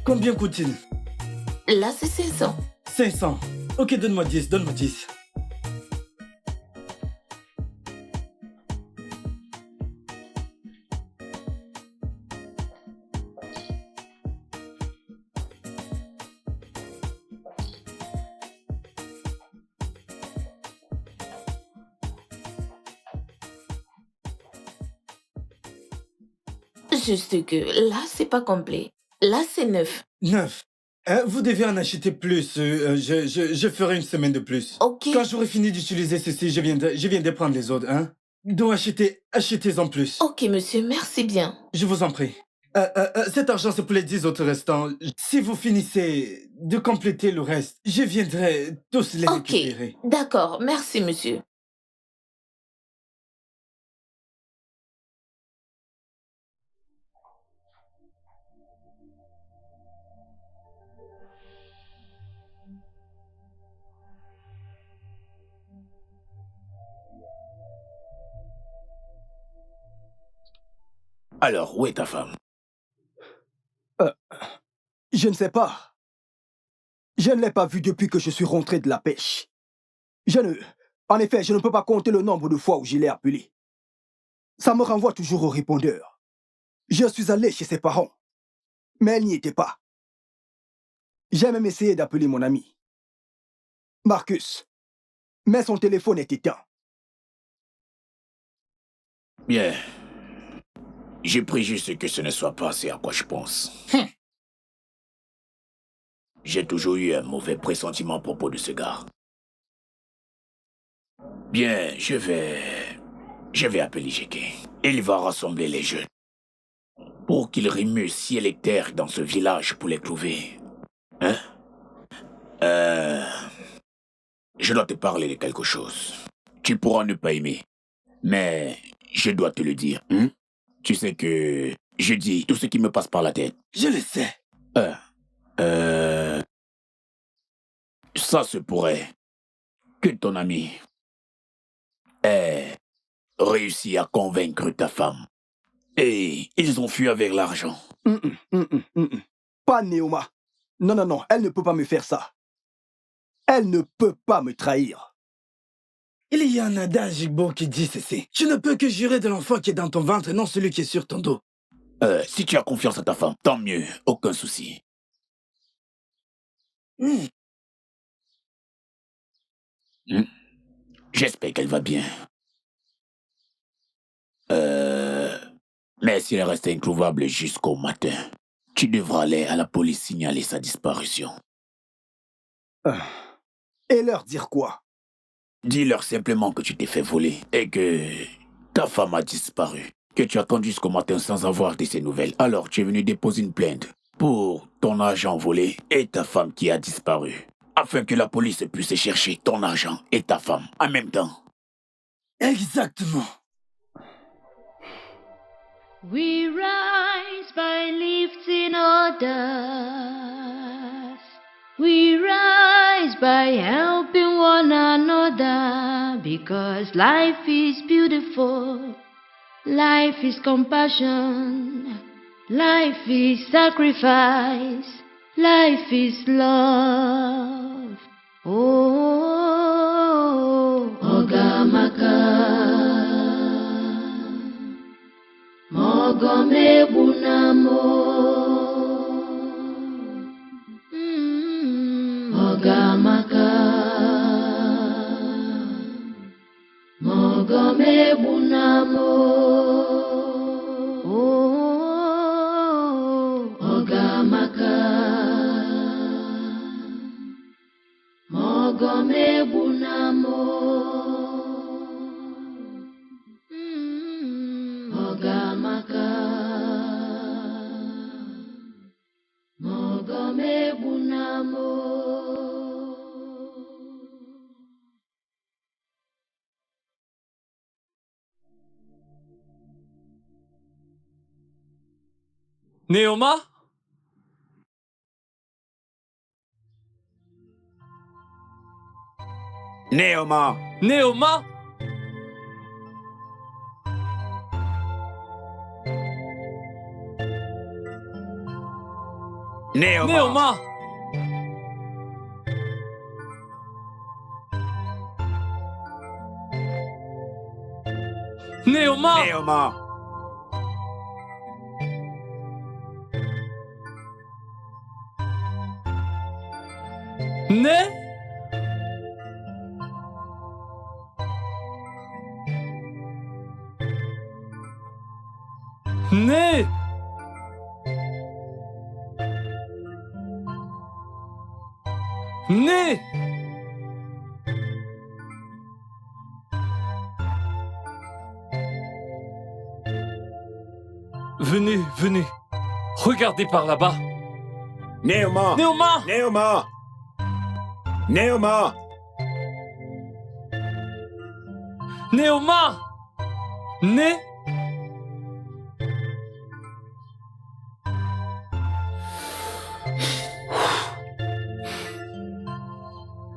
Combien coûte-t-il? Là, c'est 500. 500. Ok, donne-moi 10, donne-moi 10. Juste que là, c'est pas complet. Là, c'est 9. 9. Vous devez en acheter plus. Je ferai une semaine de plus. Ok. Quand j'aurai fini d'utiliser ceci, je viendrai prendre les autres, hein? Donc achetez-en plus. Ok, monsieur, merci bien. Je vous en prie. Cet argent, c'est pour les 10 autres restants. Si vous finissez de compléter le reste, je viendrai tous les Ok. récupérer. D'accord, merci, monsieur. Alors, où est ta femme? Je ne sais pas. Je ne l'ai pas vue depuis que je suis rentré de la pêche. En effet, je ne peux pas compter le nombre de fois où je l'ai appelée. Ça me renvoie toujours au répondeur. Je suis allé chez ses parents, mais elle n'y était pas. J'ai même essayé d'appeler mon ami, Marcus, mais son téléphone est éteint. Bien. Je prie juste que ce ne soit pas ce à quoi je pense. J'ai toujours eu un mauvais pressentiment à propos de ce gars. Bien, je vais appeler Jeke. Il va rassembler les jeunes pour qu'ils remuent ciel et terre dans ce village pour les trouver. Hein? Je dois te parler de quelque chose. Tu pourras ne pas aimer, mais je dois te le dire. Tu sais que je dis tout ce qui me passe par la tête. Je le sais. Ça se pourrait que ton ami ait réussi à convaincre ta femme. Et ils ont fui avec l'argent. Pas Neoma. Non, elle ne peut pas me faire ça. Elle ne peut pas me trahir. Il y a un adage beau qui dit ceci. Tu ne peux que jurer de l'enfant qui est dans ton ventre et non celui qui est sur ton dos. Si tu as confiance à ta femme, tant mieux, aucun souci. J'espère qu'elle va bien. Mais si elle reste introuvable jusqu'au matin, tu devras aller à la police signaler sa disparition. Et leur dire quoi? Dis-leur simplement que tu t'es fait voler et que ta femme a disparu. Que tu as attendu jusqu'au matin sans avoir de ses nouvelles. Alors tu es venu déposer une plainte pour ton argent volé et ta femme qui a disparu. Afin que la police puisse chercher ton argent et ta femme en même temps. Exactement. We rise by lifting others. We rise by helping one another because life is beautiful. Life is compassion. Life is sacrifice. Life is love. Oh, Ogamaka. Mogome bunamo. Ogamaka. Mogome bunamo. Oh, Ogamaka. Mogome bunamo. Ogamaka. Mogome bunamo. Neoma? Neoma! Neoma? Neoma! Neoma? Neoma? Neoma! Ne? Ne? Ne? Venez, venez. Regardez par là-bas. Neoma! Neoma! Neoma! Neoma! Neoma! Ne?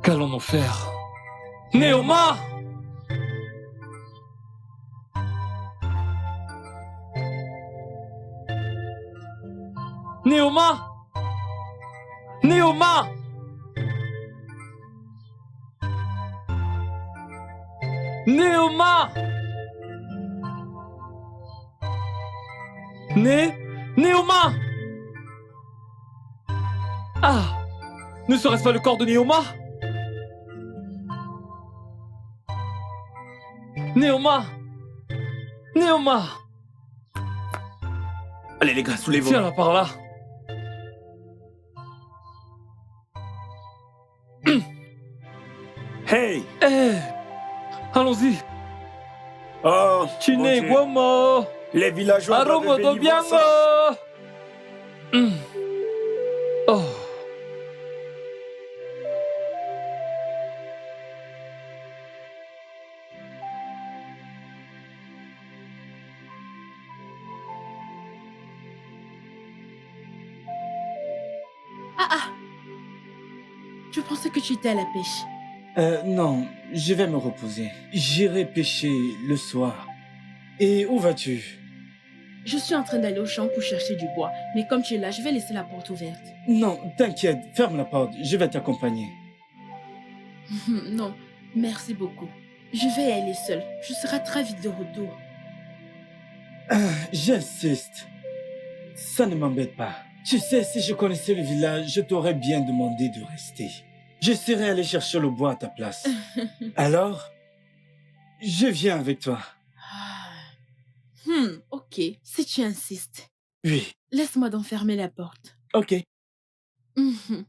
Qu'allons-nous faire? Neoma! Néoma! Néoma! Néoma! Néoma! Ah! Ne serait-ce pas le corps de Néoma? Néoma! Néoma! Allez les gars, soulevez-vous. Tiens-la par là. Hey! Eh! Allons-y. Oh, mon Chine Dieu. Guamo! Les villageois doivent Aromo venir voir ça. Dobiango! Oh! Ah! Je pensais que tu étais à la pêche. Non, je vais me reposer. J'irai pêcher le soir. Et où vas-tu? Je suis en train d'aller au champ pour chercher du bois. Mais comme tu es là, je vais laisser la porte ouverte. Non, t'inquiète, ferme la porte, je vais t'accompagner. Non, merci beaucoup. Je vais y aller seule. Je serai très vite de retour. J'insiste. Ça ne m'embête pas. Tu sais, si je connaissais le village, je t'aurais bien demandé de rester. Je serais allé chercher le bois à ta place. Alors, je viens avec toi. Ok, si tu insistes. Oui, Laisse-moi donc fermer la porte. ok. Mhm.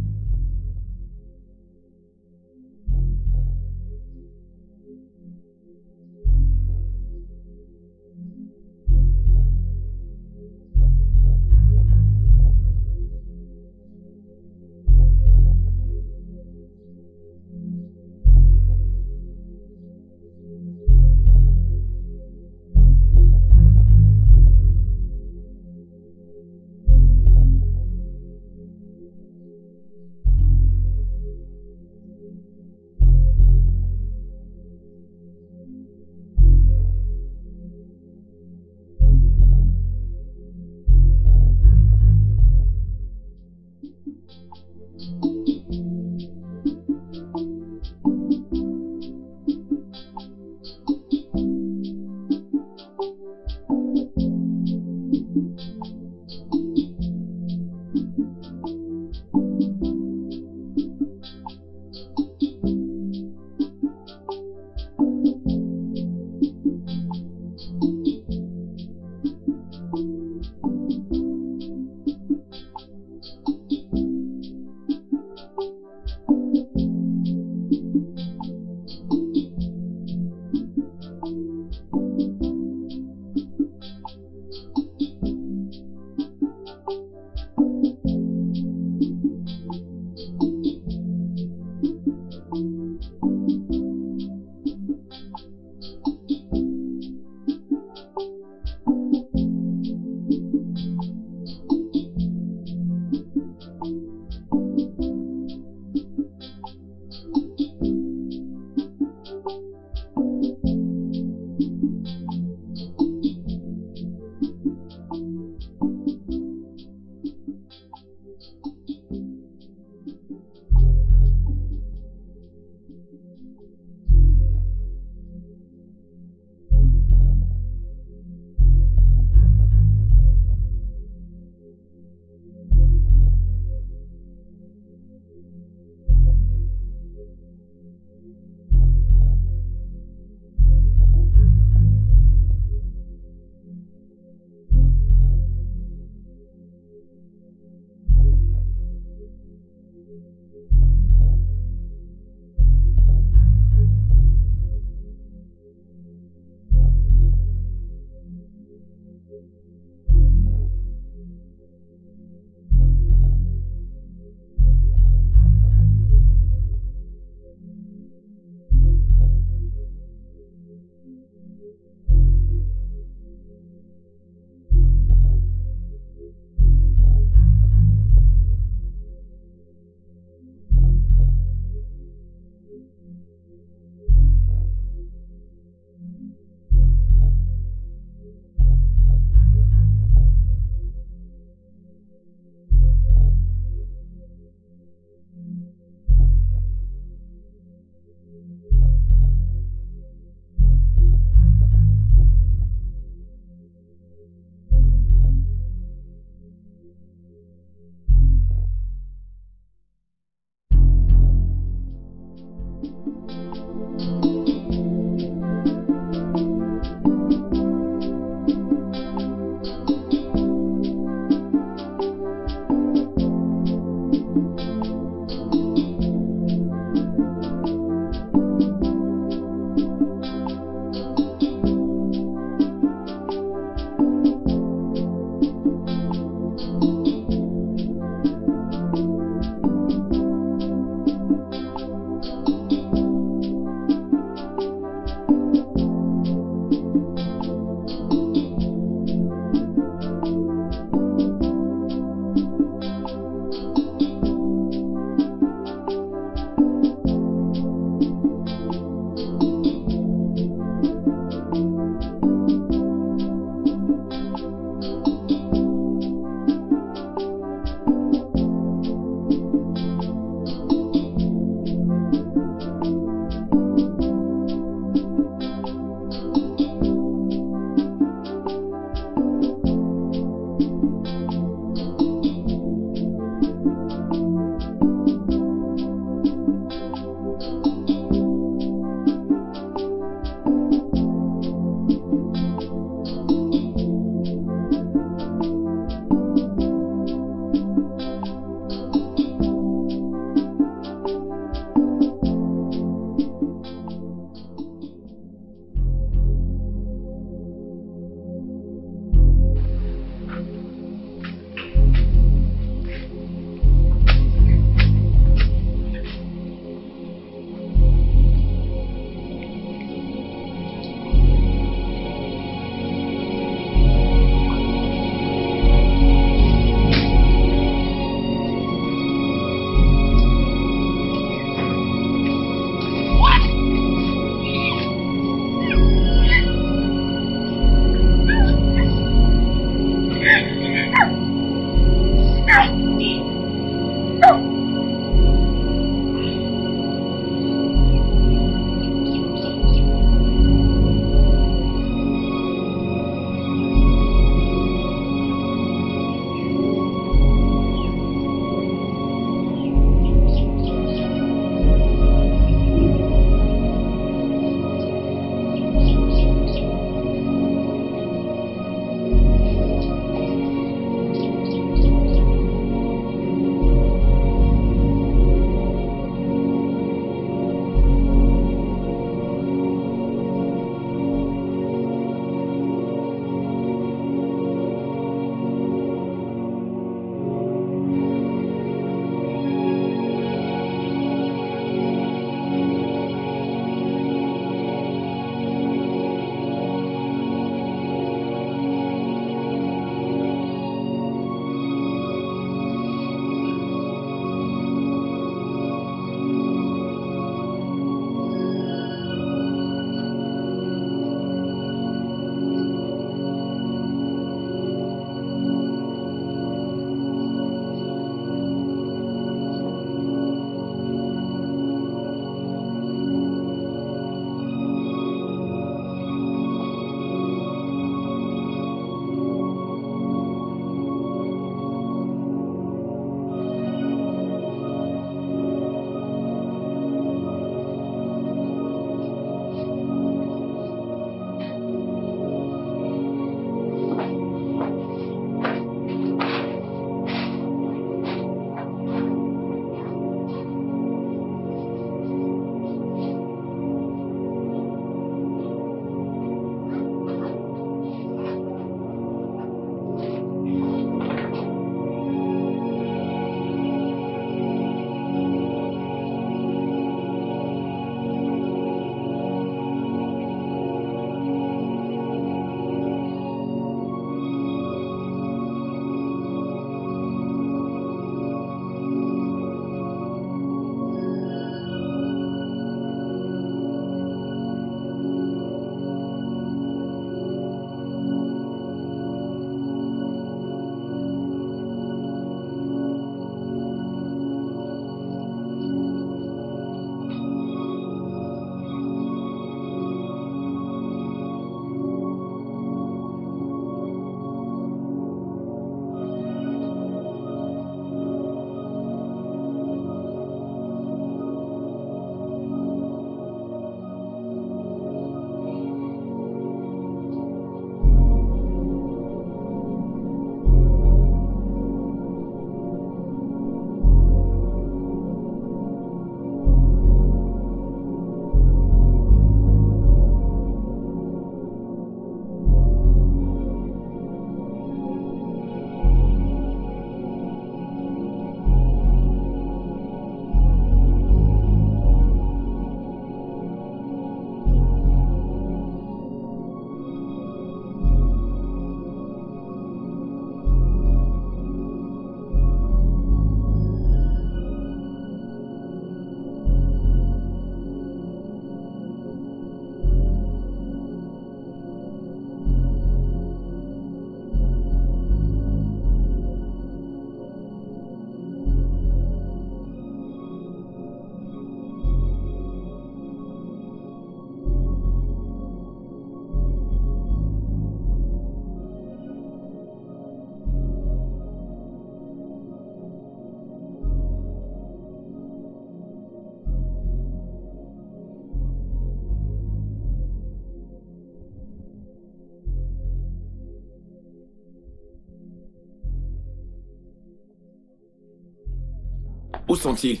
Où sont-ils?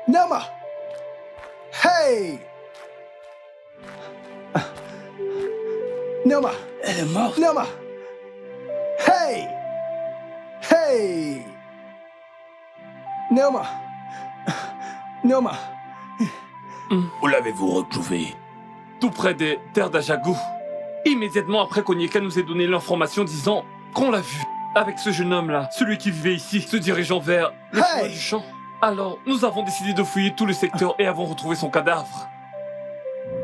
Nama! Hey! Nama! Elle est morte. Nama! Hey! Hey! Nama! Nama! Où l'avez-vous retrouvé? Tout près des terres d'Ajagou. Immédiatement après qu'Onyeka nous ait donné l'information disant qu'on l'a vu avec ce jeune homme-là, celui qui vivait ici, se dirigeant vers le Hey! chemin du champ. Alors, nous avons décidé de fouiller tout le secteur et avons retrouvé son cadavre.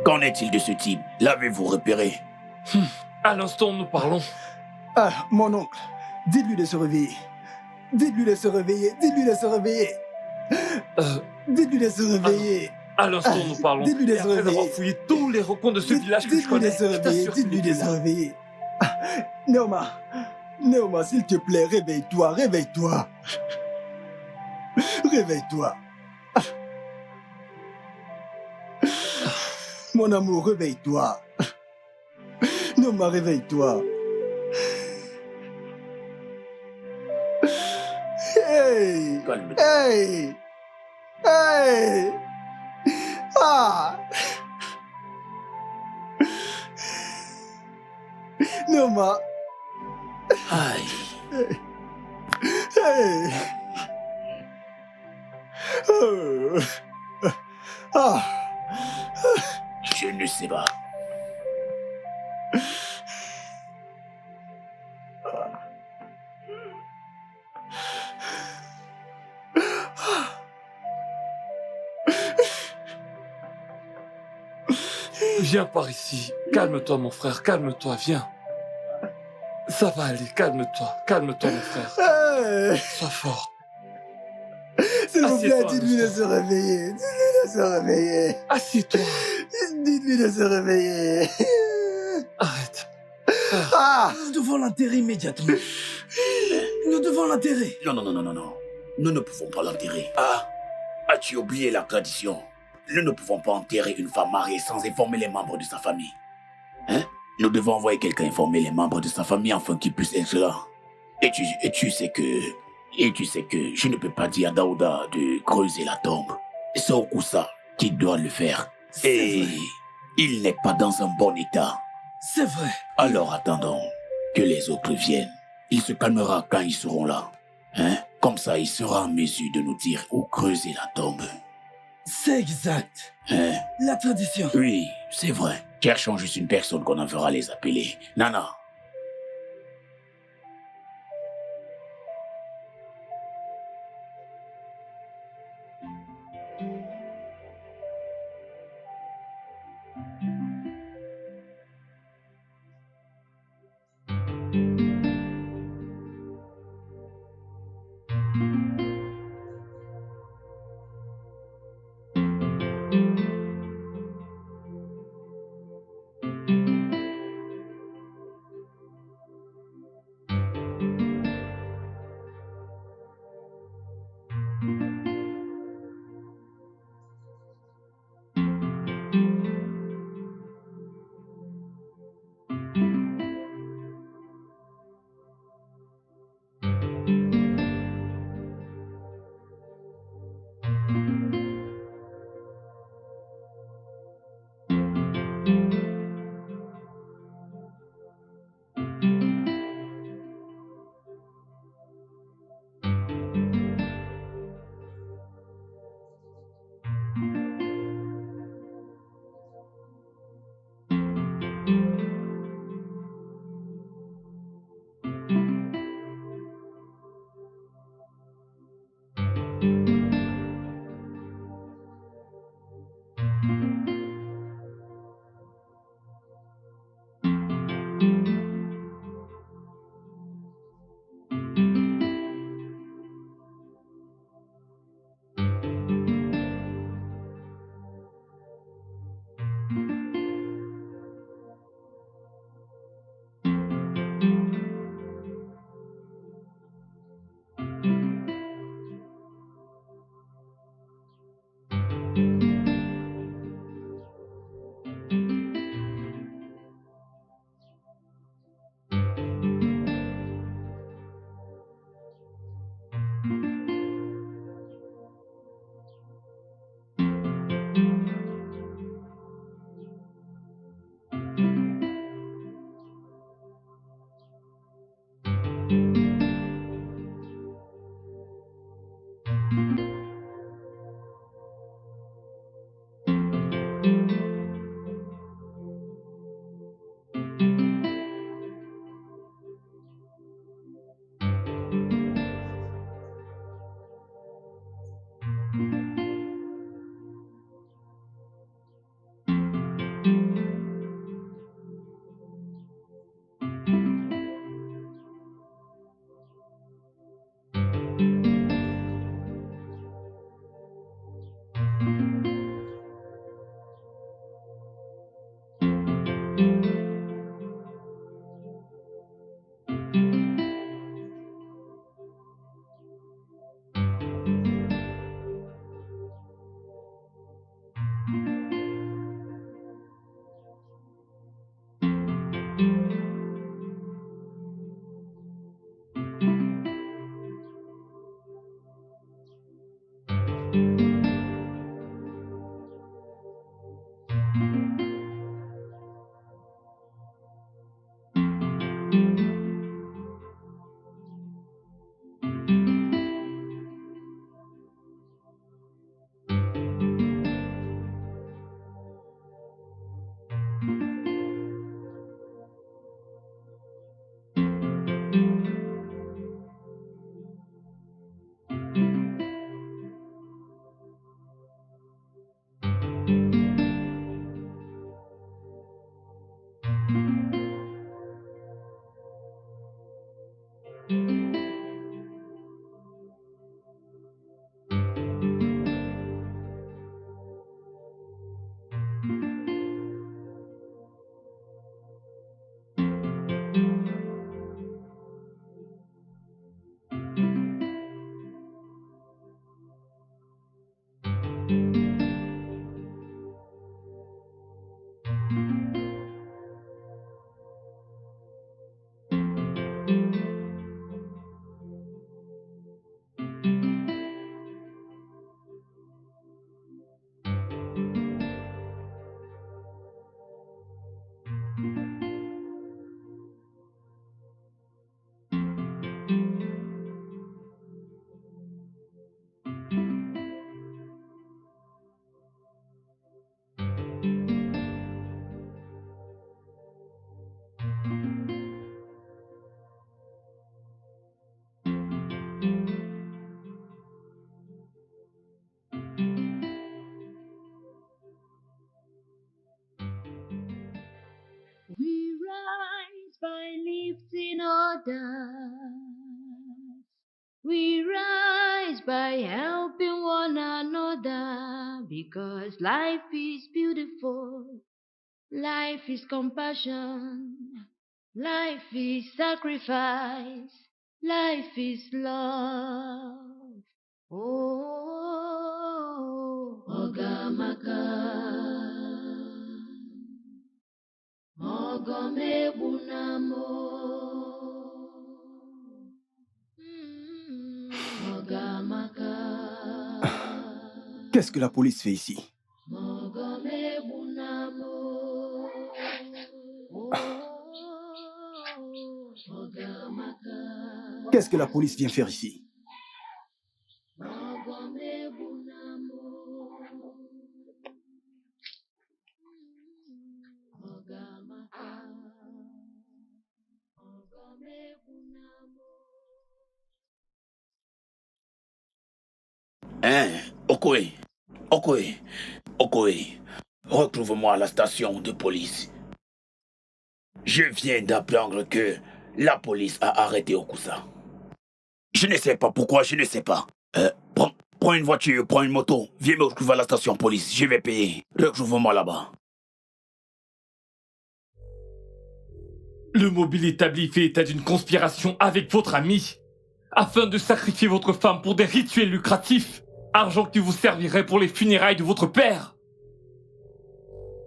Qu'en est-il de ce type? L'avez-vous repéré? À l'instant où nous parlons, Ah, mon oncle, dites-lui de se réveiller. Dites-lui de se réveiller. Dites-lui de se réveiller. Dites-lui de se réveiller. à l'instant où nous parlons, Dites-lui de et se après avoir réveiller. fouillé tous les recoins de ce village que je Dites-lui de connais, se je réveiller. t'assure qu'il Dites-lui de était se là. réveiller. Ah, Néoma, Néoma, s'il te plaît, réveille-toi, réveille-toi. Réveille-toi. Mon amour, réveille-toi. Néoma, réveille-toi. Hey! Calme-toi. Hey! Hey! Ah! Néoma! Aïe. Hey! Oh. Ah! Je ne sais pas. Viens par ici. Calme-toi, mon frère, calme-toi, viens. Ça va aller, calme-toi, mon frère. Hey! Sois fort. S'il vous plaît, Assieds-toi, dites-lui de Alonso. se réveiller. Dites-lui de se réveiller. Assieds-toi. Dites-lui de se réveiller. Arrête. Ah! Nous devons l'enterrer immédiatement. Nous devons l'enterrer. Non, non, non, non, non, non. Nous ne pouvons pas l'enterrer. Ah, as-tu oublié la tradition? Nous ne pouvons pas enterrer une femme mariée sans informer les membres de sa famille. Hein? Nous devons envoyer quelqu'un informer les membres de sa famille afin qu'ils puissent être là. Et tu sais que je ne peux pas dire à Daouda de creuser la tombe. C'est Okusa qui doit le faire. Et vrai. il n'est pas dans un bon état. C'est vrai. Alors attendons que les autres viennent. Il se calmera quand ils seront là. Hein? Comme ça, il sera en mesure de nous dire où creuser la tombe. C'est exact. Hein? La tradition. Oui, c'est vrai. Cherchons juste une personne qu'on enverra les appeler. Nana. We rise by lifting others. We rise by helping one another because life is beautiful. Life is compassion. Life is sacrifice. Life is love. Oh, Ogamaka. Ogomebunamo. Ogamaka. Qu'est-ce que la police fait ici? Ogomebunamo. Ogamaka. Qu'est-ce que la police vient faire ici? Ogomebunamo. Ogamaka. Ogomebunamo. Hein? Okoye, Okoye, Okoye, retrouve-moi à la station de police. Je viens d'apprendre que la police a arrêté Okusa. Je ne sais pas pourquoi, je ne sais pas. Prends une voiture, prends une moto, viens me retrouver à la station de police, je vais payer. Retrouve-moi là-bas. Le mobile établi fait état d'une conspiration avec votre ami, afin de sacrifier votre femme pour des rituels lucratifs, argent qui vous servirait pour les funérailles de votre père.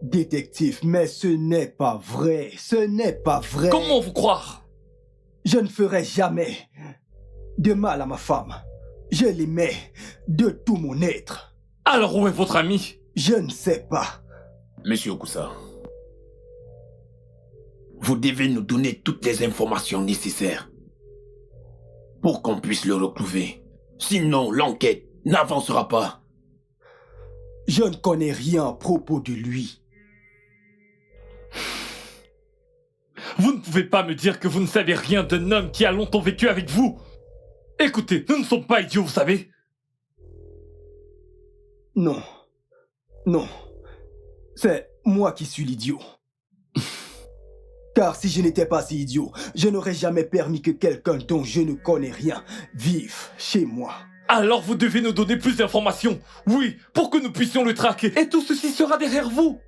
Détective, mais ce n'est pas vrai. Ce n'est pas vrai. Comment vous croire? Je ne ferai jamais de mal à ma femme. Je l'aimais de tout mon être. Alors où est votre ami? Je ne sais pas. Monsieur Okusa, vous devez nous donner toutes les informations nécessaires pour qu'on puisse le retrouver. Sinon, l'enquête n'avancera pas. Je ne connais rien à propos de lui. Vous ne pouvez pas me dire que vous ne savez rien d'un homme qui a longtemps vécu avec vous. Écoutez, nous ne sommes pas idiots, vous savez. Non. Non. C'est moi qui suis l'idiot. Car si je n'étais pas si idiot, je n'aurais jamais permis que quelqu'un dont je ne connais rien vive chez moi. Alors vous devez nous donner plus d'informations. Oui, pour que nous puissions le traquer. Et tout ceci sera derrière vous.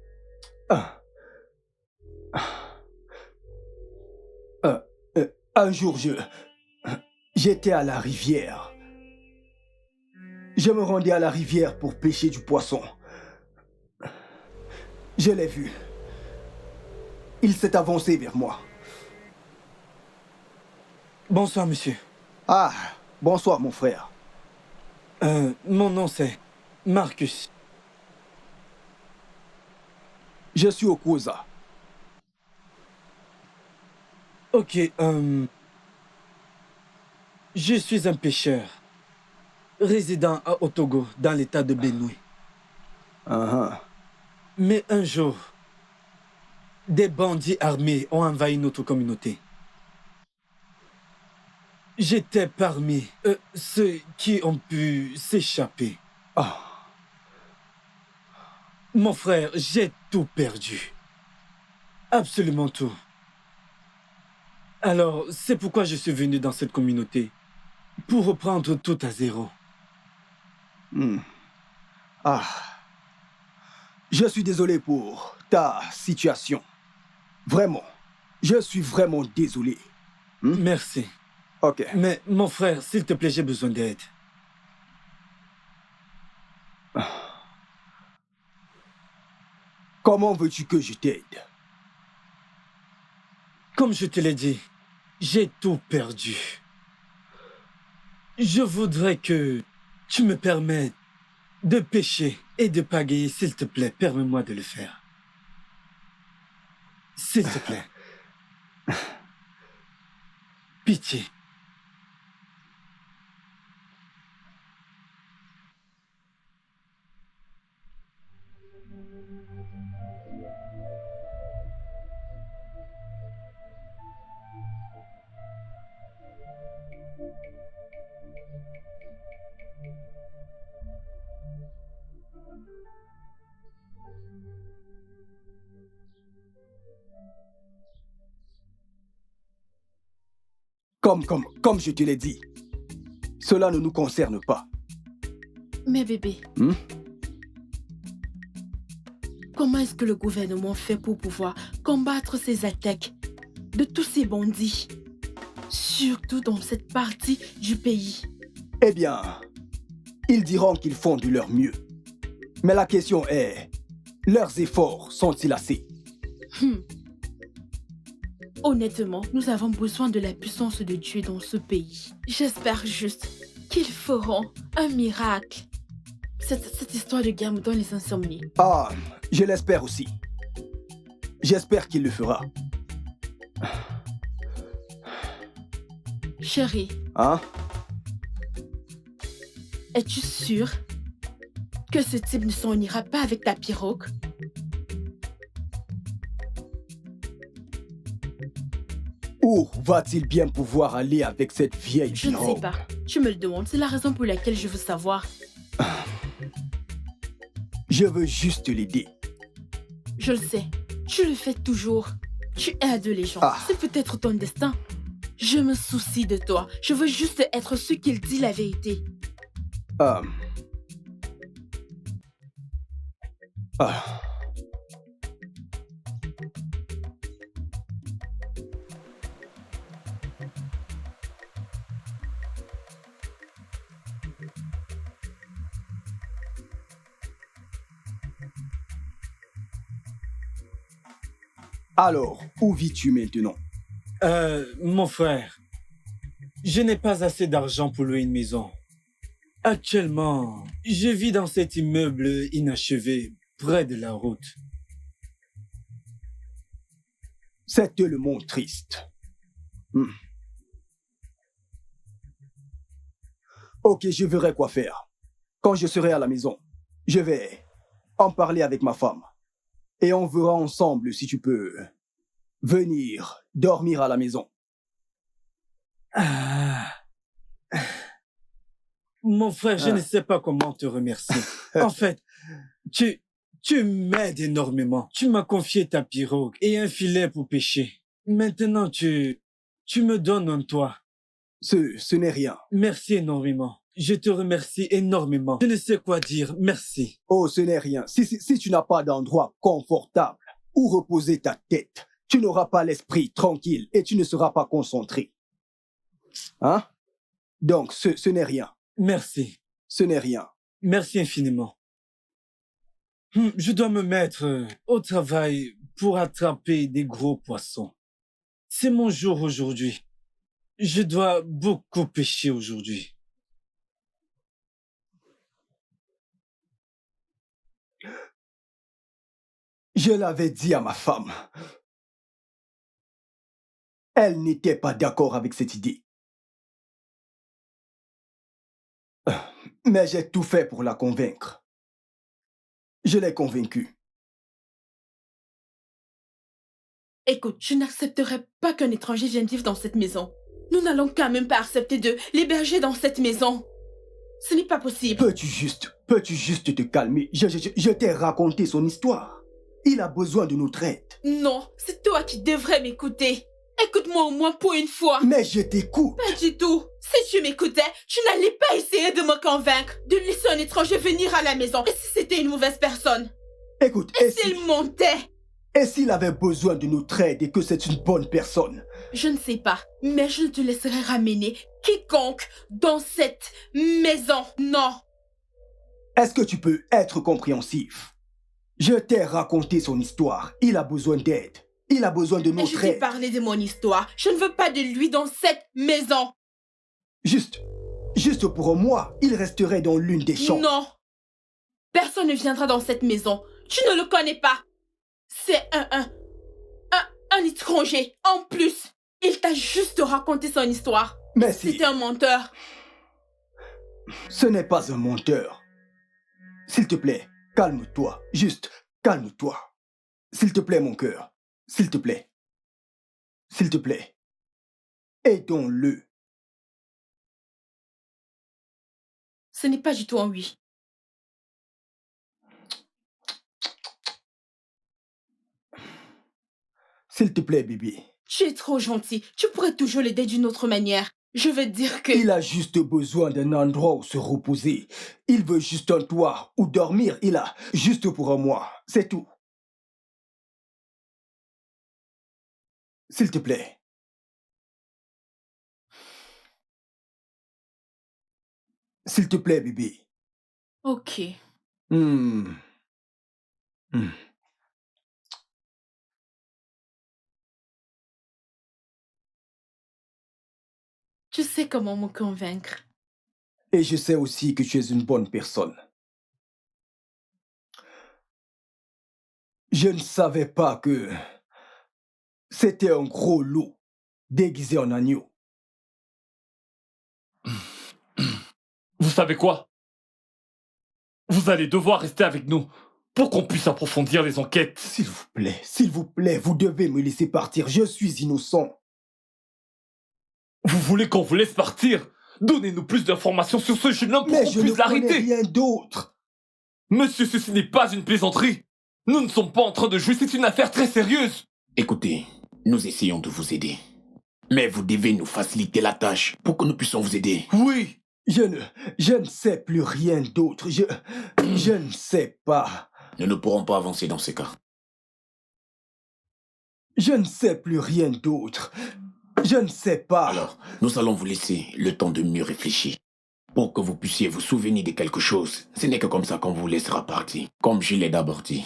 Un jour, j'étais à la rivière. Je me rendais à la rivière pour pêcher du poisson. Je l'ai vu. Il s'est avancé vers moi. Bonsoir, monsieur. Ah, bonsoir mon frère. Mon nom c'est Marcus. Je suis au Kosa. Ok, je suis un pêcheur, résident à Otogo, dans l'état de Benue. Uh-huh. Mais un jour, des bandits armés ont envahi notre communauté. J'étais parmi ceux qui ont pu s'échapper. Ah, Mon frère, j'ai tout perdu. Absolument tout. Alors, c'est pourquoi je suis venu dans cette communauté. Pour reprendre tout à zéro. ah. Je suis désolé pour ta situation. Vraiment. Je suis vraiment désolé. Merci. Ok. Mais mon frère, s'il te plaît, j'ai besoin d'aide. Comment veux-tu que je t'aide? Comme je te l'ai dit, j'ai tout perdu. Je voudrais que tu me permettes de pêcher et de pagayer, s'il te plaît. Permets-moi de le faire. S'il te plaît. Pitié. Comme je te l'ai dit, cela ne nous concerne pas. Mais bébé, comment est-ce que le gouvernement fait pour pouvoir combattre ces attaques de tous ces bandits, surtout dans cette partie du pays? Eh bien, ils diront qu'ils font de leur mieux. Mais la question est, leurs efforts sont-ils assez? Honnêtement, nous avons besoin de la puissance de Dieu dans ce pays. J'espère juste qu'ils feront un miracle. Cette histoire de guerre me donne les insomnies. Ah, je l'espère aussi. J'espère qu'il le fera. Chérie, Hein? es-tu sûre que ce type ne s'en ira pas avec ta pirogue? Où va-t-il bien pouvoir aller avec cette vieille Je ne sais pirogue? pas. Tu me le demandes. C'est la raison pour laquelle je veux savoir. Je veux juste l'aider. Je le sais. Tu le fais toujours. Tu aides les gens. Ah. C'est peut-être ton destin. Je me soucie de toi. Je veux juste être sûr qu'il dit la vérité. Ah. Alors, où vis-tu maintenant? Mon frère, je n'ai pas assez d'argent pour louer une maison. Actuellement, je vis dans cet immeuble inachevé, près de la route. C'est tellement triste. Ok, je verrai quoi faire. Quand je serai à la maison, je vais en parler avec ma femme. Et on verra ensemble si tu peux venir dormir à la maison. Ah. Mon frère, je ne sais pas comment te remercier. En fait, tu m'aides énormément. Tu m'as confié ta pirogue et un filet pour pêcher. Maintenant, tu me donnes un toit. Ce n'est rien. Merci énormément. Je te remercie énormément. Je ne sais quoi dire. Merci. Oh, ce n'est rien. Si tu n'as pas d'endroit confortable où reposer ta tête, tu n'auras pas l'esprit tranquille et tu ne seras pas concentré. Hein? Donc, ce n'est rien. Merci. Ce n'est rien. Merci infiniment. Je dois me mettre au travail pour attraper des gros poissons. C'est mon jour aujourd'hui. Je dois beaucoup pêcher aujourd'hui. Je l'avais dit à ma femme. Elle n'était pas d'accord avec cette idée. Mais j'ai tout fait pour la convaincre. Je l'ai convaincue. Écoute, je n'accepterai pas qu'un étranger vienne vivre dans cette maison. Nous n'allons quand même pas accepter de l'héberger dans cette maison. Ce n'est pas possible. Peux-tu juste te calmer? Je t'ai raconté son histoire. Il a besoin de notre aide. Non, c'est toi qui devrais m'écouter. Écoute-moi au moins pour une fois. Mais je t'écoute. Pas du tout. Si tu m'écoutais, tu n'allais pas essayer de me convaincre de laisser un étranger venir à la maison. Et si c'était une mauvaise personne? Écoute, Et s'il montait? Et s'il avait besoin de notre aide et que c'est une bonne personne? Je ne sais pas, mais je ne te laisserai ramener quiconque dans cette maison. Non. Est-ce que tu peux être compréhensif? Je t'ai raconté son histoire. Il a besoin d'aide. Il a besoin de Mais notre je t'ai aide. parlé de mon histoire. Je ne veux pas de lui dans cette maison. Juste pour moi, il resterait dans l'une des chambres. Non. Personne ne viendra dans cette maison. Tu ne le connais pas. C'est un étranger. En plus, il t'a juste raconté son histoire. Mais si, C'était un menteur. ce n'est pas un menteur. S'il te plaît, calme-toi. Juste, calme-toi. S'il te plaît, mon cœur. S'il te plaît. S'il te plaît. Aidons-le. Ce n'est pas du tout un oui. S'il te plaît, bébé. Tu es trop gentil. Tu pourrais toujours l'aider d'une autre manière. Je veux dire que... Il a juste besoin d'un endroit où se reposer. Il veut juste un toit où dormir. Il a juste pour un mois. C'est tout. S'il te plaît. S'il te plaît, bébé. Ok. Tu sais comment me convaincre. Et je sais aussi que tu es une bonne personne. Je ne savais pas que c'était un gros loup déguisé en agneau. Vous savez quoi? Vous allez devoir rester avec nous pour qu'on puisse approfondir les enquêtes. S'il vous plaît, vous devez me laisser partir. Je suis innocent. Vous voulez qu'on vous laisse partir? Donnez-nous plus d'informations sur ce jeune homme pour Mais qu'on je ne puisse connais l'arrêter. rien d'autre. Monsieur, ceci n'est pas une plaisanterie. Nous ne sommes pas en train de jouer, c'est une affaire très sérieuse. Écoutez, nous essayons de vous aider. Mais vous devez nous faciliter la tâche pour que nous puissions vous aider. Oui. Je ne sais plus rien d'autre. Je ne sais pas. Nous ne pourrons pas avancer dans ces cas. Je ne sais plus rien d'autre. Je ne sais pas. Alors, nous allons vous laisser le temps de mieux réfléchir. Pour que vous puissiez vous souvenir de quelque chose. Ce n'est que comme ça qu'on vous laissera partir. Comme je l'ai d'abord dit.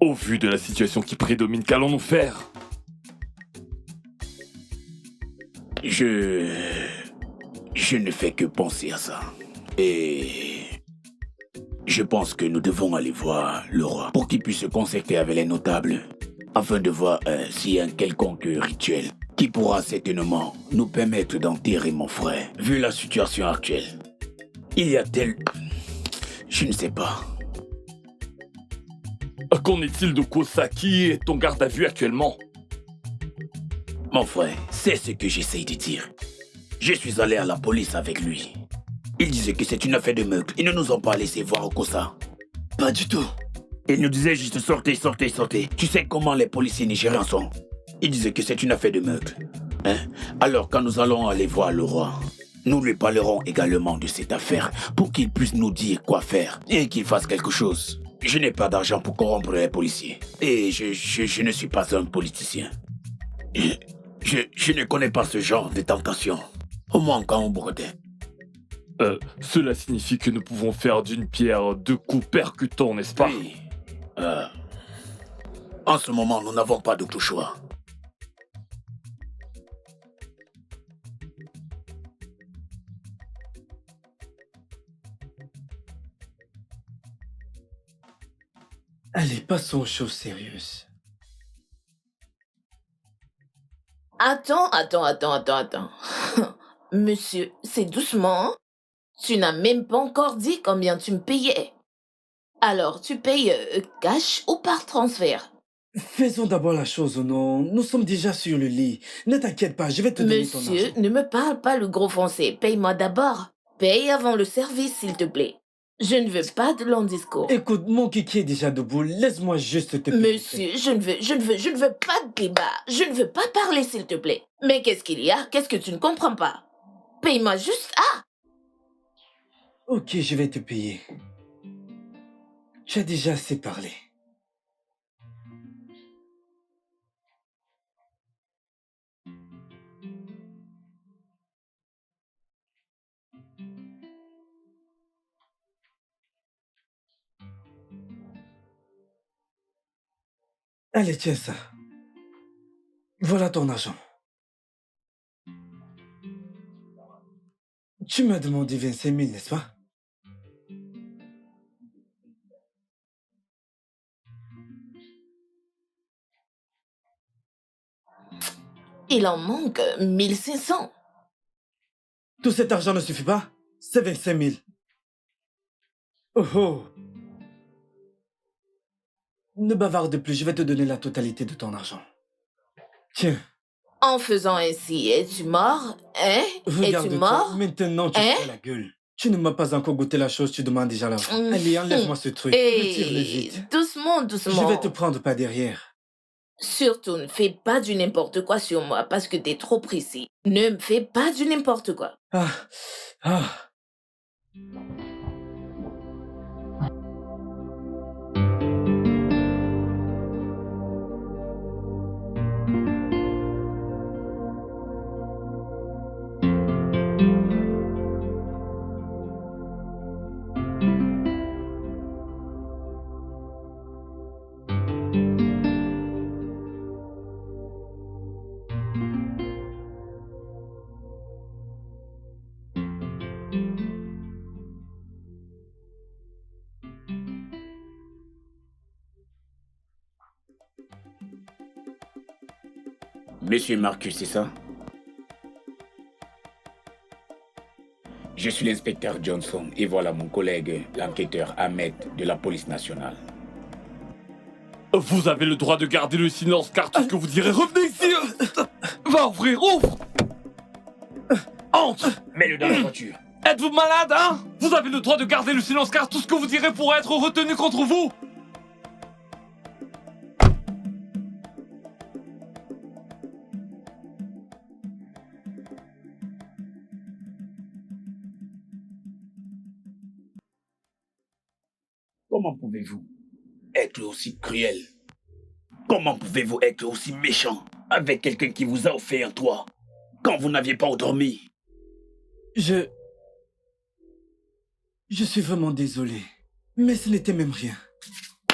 Au vu de la situation qui prédomine, qu'allons-nous faire? Je ne fais que penser à ça. Et je pense que nous devons aller voir le roi pour qu'il puisse se concerter avec les notables afin de voir s'il y a un quelconque rituel qui pourra certainement nous permettre d'enterrer mon frère. Vu la situation actuelle, il y a tel... Je ne sais pas. Qu'en est-il de Kosa qui est en garde à vue actuellement? Mon frère, c'est ce que j'essaye de dire. Je suis allé à la police avec lui. Il disait que c'est une affaire de meurtre. Ils ne nous ont pas laissé voir Kosa. Pas du tout. Il nous disait juste sortez, sortez, sortez. Tu sais comment les policiers nigérians sont. Il disait que c'est une affaire de meurtre. Hein? Alors quand nous allons aller voir le roi, nous lui parlerons également de cette affaire pour qu'il puisse nous dire quoi faire et qu'il fasse quelque chose. Je n'ai pas d'argent pour corrompre les policiers. Et je ne suis pas un politicien. Je ne connais pas ce genre de tentation. Au moins quand on brodait. Cela signifie que nous pouvons faire d'une pierre deux coups percutants, n'est-ce pas? Oui. En ce moment, nous n'avons pas d'autre choix. Allez, passons aux choses sérieuses. Attends. Monsieur, c'est doucement. Hein? Tu n'as même pas encore dit combien tu me payais. Alors, tu payes cash ou par transfert? Faisons d'abord la chose au nom. Nous sommes déjà sur le lit. Ne t'inquiète pas, je vais te donner ton Monsieur, argent. ne me parle pas le gros français. Paye-moi d'abord. Paye avant le service, s'il te plaît. Je ne veux pas de long discours. Écoute, mon kiki est déjà debout. Laisse-moi juste te payer. Monsieur, je ne veux pas de débat. Je ne veux pas parler, s'il te plaît. Mais qu'est-ce qu'il y a? Qu'est-ce que tu ne comprends pas? Paye-moi juste. Ah! Ok, je vais te payer. Tu as déjà assez parlé. Allez, tiens ça. Voilà ton argent. Tu m'as demandé 25 000, n'est-ce pas? Il en manque 1500. Tout cet argent ne suffit pas? C'est 25 000. Oh oh! Ne bavarde plus, je vais te donner la totalité de ton argent. Tiens, En faisant ainsi, es-tu mort? Hein? Es-tu regarde-toi. mort? Maintenant, tu Hein? fais la gueule. Tu ne m'as pas encore goûté la chose, tu demandes déjà l'argent. Allez, enlève-moi ce truc. Retire-le vite. Doucement. Je vais te prendre par derrière. Surtout, ne fais pas du n'importe quoi sur moi parce que t'es trop précis. Ne me fais pas du n'importe quoi. Ah. Monsieur Marcus, c'est ça? Je suis l'inspecteur Johnson et voilà mon collègue, l'enquêteur Ahmed de la police nationale. Vous avez le droit de garder le silence car tout ce que vous direz, revenez ici. Va ouvrir, ouvre. Entre. Mets-le dans la voiture. Êtes-vous malade, hein? Vous avez le droit de garder le silence car tout ce que vous direz pourrait être retenu contre vous. Comment pouvez-vous être aussi cruel? Comment pouvez-vous être aussi méchant avec quelqu'un qui vous a offert un toit quand vous n'aviez pas dormi? Je suis vraiment désolé. Mais ce n'était même rien.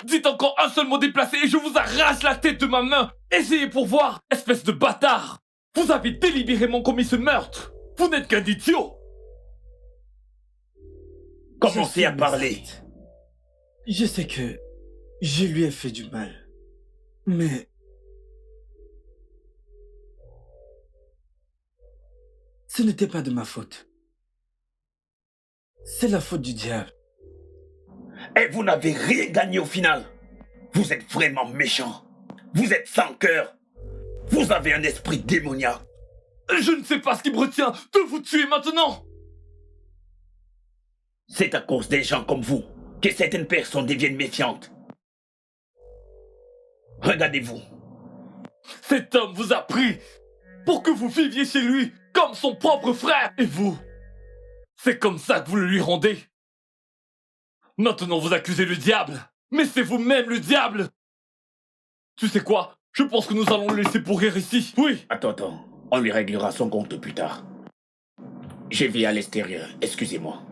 Dites encore un seul mot déplacé et je vous arrache la tête de ma main. Essayez pour voir, espèce de bâtard. Vous avez délibérément commis ce meurtre. Vous n'êtes qu'un idiot. Commencez à parler. Je sais que je lui ai fait du mal. Mais ce n'était pas de ma faute. C'est la faute du diable. Et vous n'avez rien gagné au final. Vous êtes vraiment méchant. Vous êtes sans cœur. Vous avez un esprit démoniaque. Je ne sais pas ce qui me retient de vous tuer maintenant. C'est à cause des gens comme vous que certaines personnes deviennent méfiantes. Regardez-vous. Cet homme vous a pris pour que vous viviez chez lui comme son propre frère. Et vous, c'est comme ça que vous le lui rendez. Maintenant vous accusez le diable. Mais c'est vous-même le diable! Tu sais quoi? Je pense que nous allons le laisser pourrir ici. Oui! Attends. On lui réglera son compte plus tard. Je vais à l'extérieur, excusez-moi.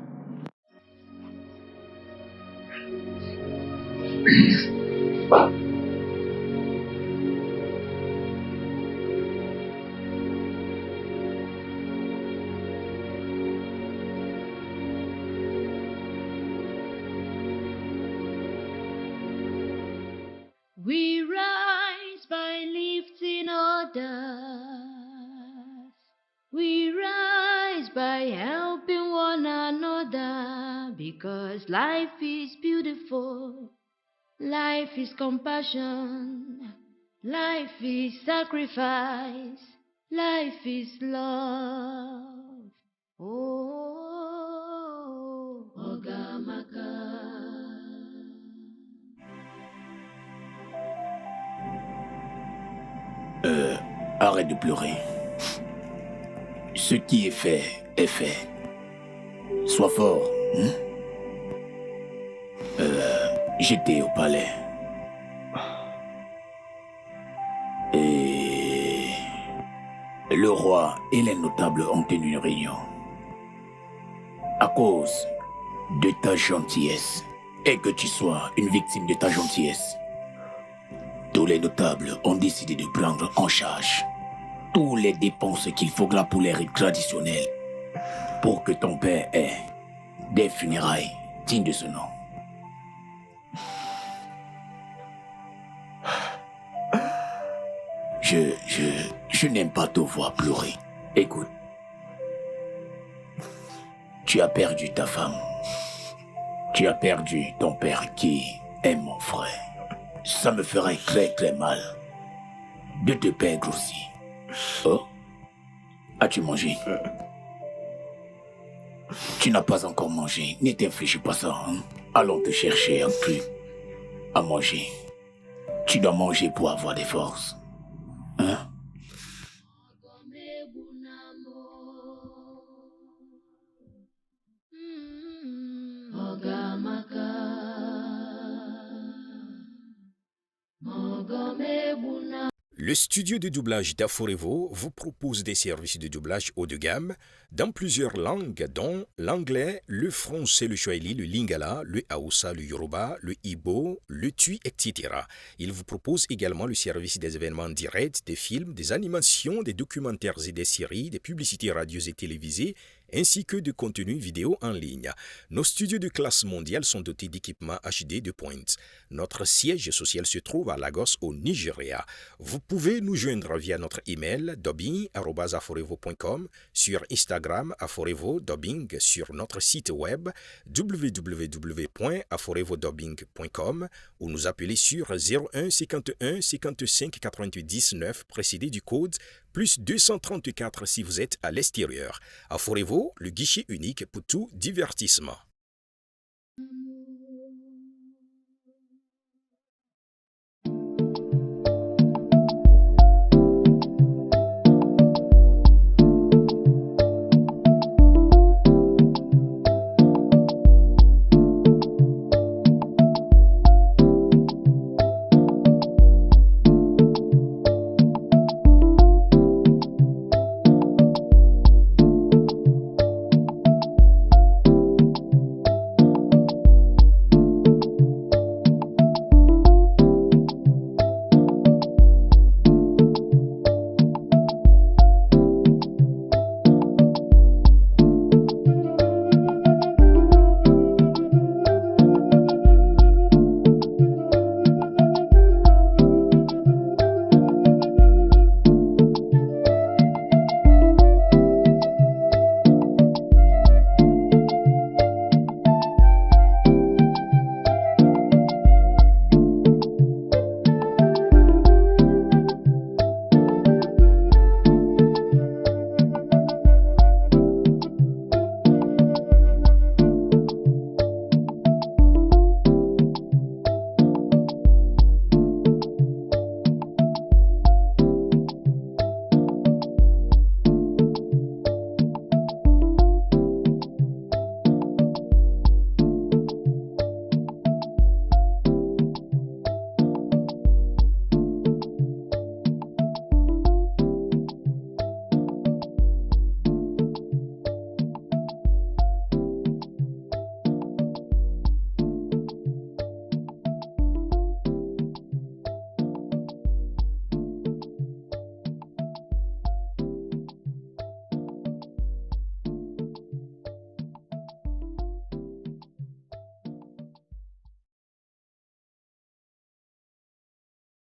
We rise by lifting others. We rise by helping one another because life is beautiful. Life is compassion. Life is sacrifice. Life is love. Oh, Ogamaka. Arrête de pleurer. Ce qui est fait, est fait. Sois fort. J'étais au palais. Et le roi et les notables ont tenu une réunion. À cause de ta gentillesse et que tu sois une victime de ta gentillesse, tous les notables ont décidé de prendre en charge toutes les dépenses qu'il faudra pour les rites traditionnels pour que ton père ait des funérailles dignes de ce nom. Je n'aime pas te voir pleurer. Écoute, tu as perdu ta femme. Tu as perdu ton père qui est mon frère. Ça me ferait très très mal de te perdre aussi. Oh, as-tu mangé? Tu n'as pas encore mangé. Ne t'inflige pas ça. Hein? Allons te chercher un truc à manger. Tu dois manger pour avoir des forces. Hein? Le studio de doublage d'Aforevo vous propose des services de doublage haut de gamme dans plusieurs langues, dont l'anglais, le français, le swahili, le lingala, le hausa, le yoruba, le igbo, le tui, etc. Il vous propose également le service des événements directs, des films, des animations, des documentaires et des séries, des publicités radio et télévisées, ainsi que de contenus vidéo en ligne. Nos studios de classe mondiale sont dotés d'équipements HD de pointe. Notre siège social se trouve à Lagos, au Nigeria. Vous pouvez nous joindre via notre email dubbing@aforevo.com, sur Instagram Aforevo Dubbing, sur notre site web www.aforevodubbing.com ou nous appeler sur 01 51 55 88 19 précédé du code plus 234 si vous êtes à l'extérieur. Aforevo, le guichet unique pour tout divertissement.